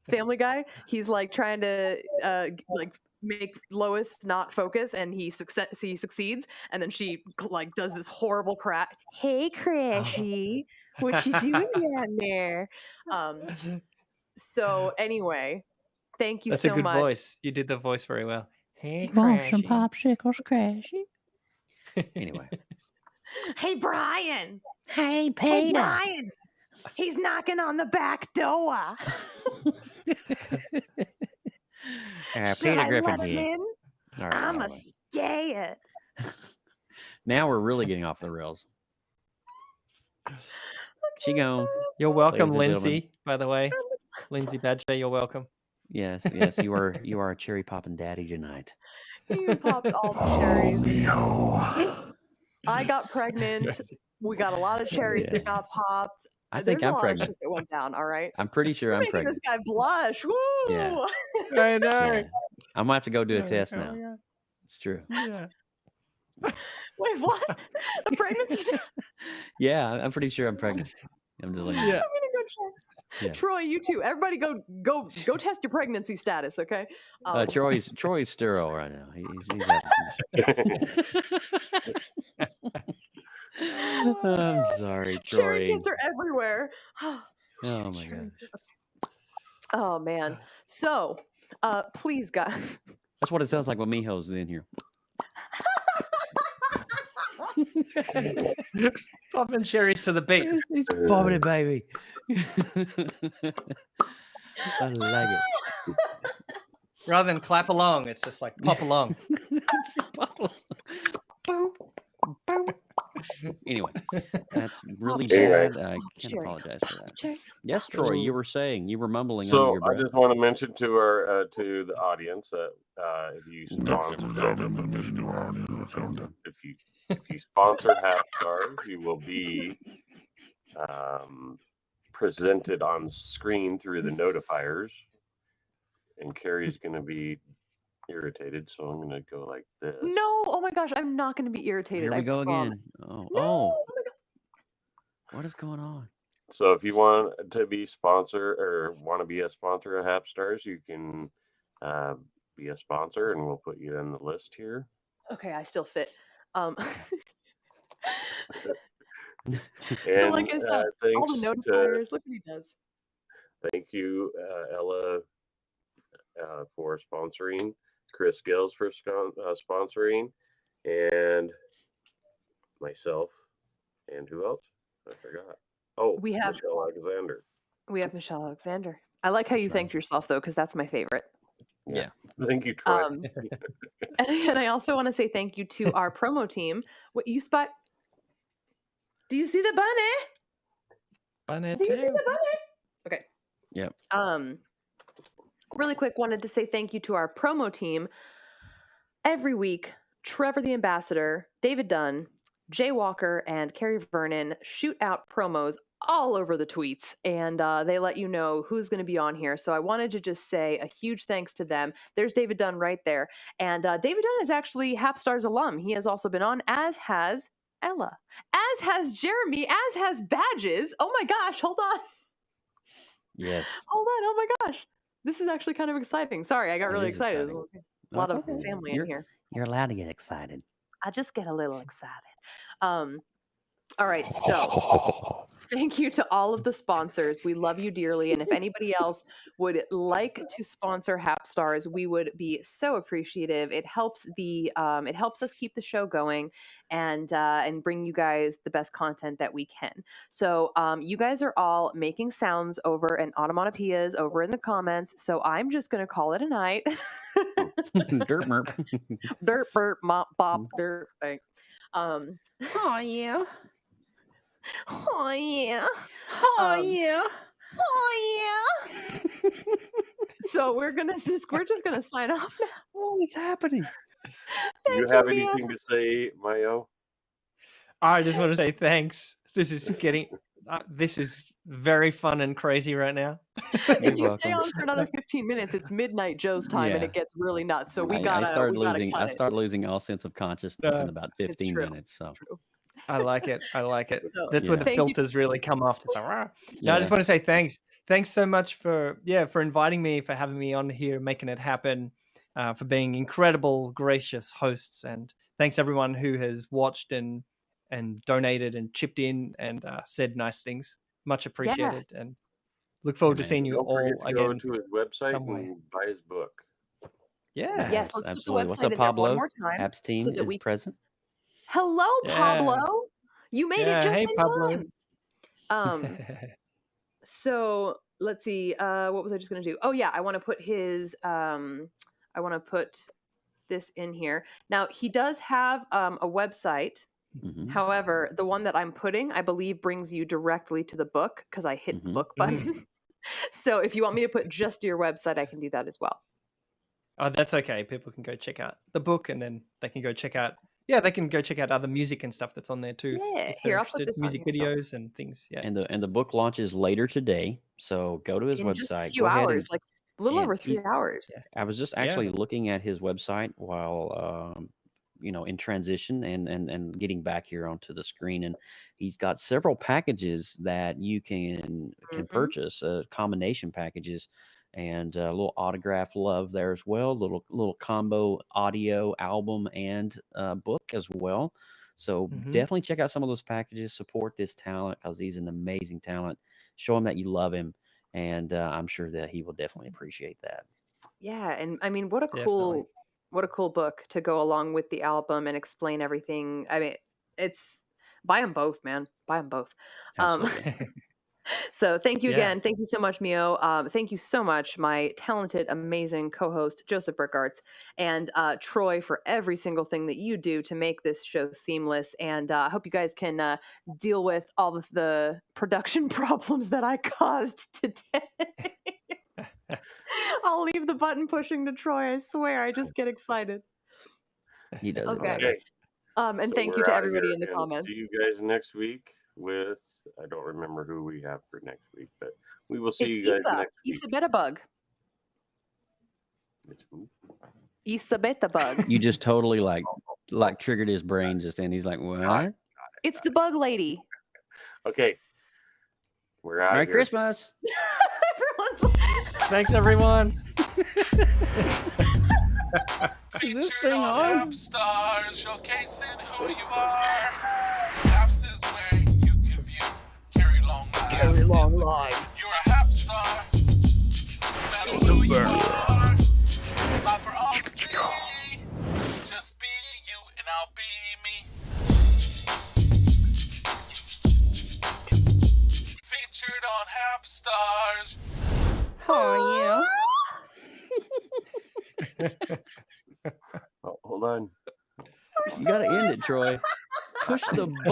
Family Guy. He's like trying to like make Lois not focus, and he succeeds, and then she like does this horrible crash. Hey Crashy, what you doing down there? So anyway. Thank you That's so a good much. voice. You did the voice very well. Hey, You want some Crashy. popsicles, Crashy? Anyway. Hey, Brian. Hey, Hey, Peter. Brian. He's knocking on the back door. Should Peter I Griffin let him here. in? All right, I'm all a right. scared. Now we're really getting off the rails. She gone. You're welcome, Ladies and gentlemen. Lindsay, by the way. Lindsay Badger, you're welcome. Yes, you are a cherry popping daddy tonight. You popped all the cherries. I got pregnant. We got a lot of cherries that got popped. I think There's a I'm lot pregnant. of shit that went down. All right. I'm pretty sure You're I'm making pregnant. this guy blush. Woo! Yeah. I know. Yeah. I'm gonna have to go do a test Oh, now. yeah. It's true. Yeah. Wait, what? A pregnancy? Yeah, I'm pretty sure I'm pregnant. I'm just letting Yeah. you I'm know. gonna go check. Yeah. Troy, you too. Everybody go test your pregnancy status, okay? Troy's sterile right now. He's having I'm sorry, Sharing Troy. kits are everywhere. Oh my Sharing gosh. kits. Oh man. So, please, guys. That's what it sounds like when Mijo's in here. Popping cherries to the beat. He's popping it, baby. I like it. Rather than clap along, it's just like pop along. Anyway, that's really Anyway. bad. I can't Cherry. apologize for that. Cherry. Yes, Troy, you were saying, you were mumbling under So your I breath. just want to mention to our to the audience that if you sponsor if you sponsor Happsstars, you will be presented on screen through the notifiers, and Carrie's going to be irritated, so I'm going to go like this. No, oh my gosh, I'm not going to be irritated. Here we go promise. again. No, Oh, oh my God. what is going on? So if you want to be sponsor or want to be a sponsor of Happsstars, you can be a sponsor, and we'll put you on the list here. Okay, I still fit. And So like I said, all the thanks notifiers. Look what he does. thank you, Ella, for sponsoring. Chris Gills for sponsoring, and myself, and who else? I forgot. Oh, We have- Michelle Alexander. We have Michelle Alexander. I like how you thanked yourself though, because that's my favorite. Yeah. Thank you, Troy. And I also want to say thank you to our promo team. What you spot? Do you see the bunny? Bunny Do you see too. the bunny? Okay. Yep. Really quick, wanted to say thank you to our promo team. Every week, Trevor the Ambassador, David Dunn, Jay Walker, and Carrie Vernon shoot out promos all over the tweets, and they let you know who's going to be on here. So I wanted to just say a huge thanks to them. There's David Dunn right there. And David Dunn is actually Happsstars alum. He has also been on, as has Ella, as has Jeremy, as has Badges. Oh my gosh, hold on. Yes. Hold on, oh my gosh. This is actually kind of exciting. Sorry, I got really is excited. exciting. A lot That's of okay. family in here. You're allowed to get excited. I just get a little excited. All right, so thank you to all of the sponsors. We love you dearly, and if anybody else would like to sponsor Happsstars, we would be so appreciative. It helps us keep the show going and bring you guys the best content that we can. So you guys are all making sounds over and onomatopoeias over in the comments. So I'm just gonna call it a night. Dirt merp. Dirt burp mop bop dirt bang. Oh yeah. Oh yeah. Oh yeah. Oh yeah. So we're just gonna sign off now. What is happening? Do you have anything to say, Mayo? I just want to say thanks. This is very fun and crazy right now. If you stay on for another 15 minutes, it's midnight Joe's time and Yeah. it gets really nuts. So I started losing all sense of consciousness in about 15 minutes. So True. I like it. So, That's where the thank you. filters really come off. To say, "Rah." No, I Yeah. just want to say thanks. Thanks so much for inviting me, for having me on here, making it happen, for being incredible, gracious hosts, and thanks everyone who has watched and donated and chipped in and said nice things. Much appreciated, and look forward to seeing you Don't all forget to again. go to his website some way. and buy his book. Yeah. Yes, let's absolutely. put the What's website up, in there Pablo? one more time. Happs team so that is we present. Hello, Yeah. Pablo. You made it just Hey, in Pablo. time. So let's see. What was I just gonna do? Oh yeah, I want to put his I want to put this in here. Now he does have a website. Mhm. However, the one that I'm putting, I believe, brings you directly to the book because I hit the book button. So if you want me to put just your website, I can do that as well. Oh, that's okay. People can go check out the book, and then they can go check out. Yeah, they can go check out other music and stuff that's on there too. Yeah, if here, they're I'll put interested. this on Music here, so- videos and things. Yeah. And the book launches later today. So go to his In website. just a few go ahead hours, and, like a little and over 3 he- hours. Yeah. I was just actually looking at his website while in transition and getting back here onto the screen. And he's got several packages that you can purchase, combination packages, and a little autograph love there as well. Little combo audio album and book as well. So definitely check out some of those packages. Support this talent because he's an amazing talent. Show him that you love him, and I'm sure that he will definitely appreciate that. Yeah, and I mean, what a Definitely. cool book to go along with the album and explain everything. I mean, it's buy them both, man. Buy them both. Um, Absolutely. so thank you Yeah. again. Thank you so much, Mio. Thank you so much, my talented, amazing co-host Joseph Burkhardt, and Troy, for every single thing that you do to make this show seamless. And I hope you guys can deal with all of the production problems that I caused today. I'll leave the button pushing to Troy. I swear, I just get excited. He does it Okay. better. Okay. And So thank you we're to outta everybody here in the and comments. See you guys next week with, I don't remember who we have for next week, but we will see It's you guys Issa. next week. Issa Beta Bug. It's who? Issa Beta Bug. You just totally like triggered his brain just then. He's like, what? It's the bug lady. Okay. We're out Merry here. Christmas. Everyone's like, Thanks, everyone. Is this Featured thing on on? Happsstars, showcasing who you are. Happs is where you can view carry long life. You're a Happstar, no matter who you are. Live for all to see. Just be you and I'll be me. Featured on Happsstars. Oh, Oh, hold on. yeah. You got to end it, Troy. Push the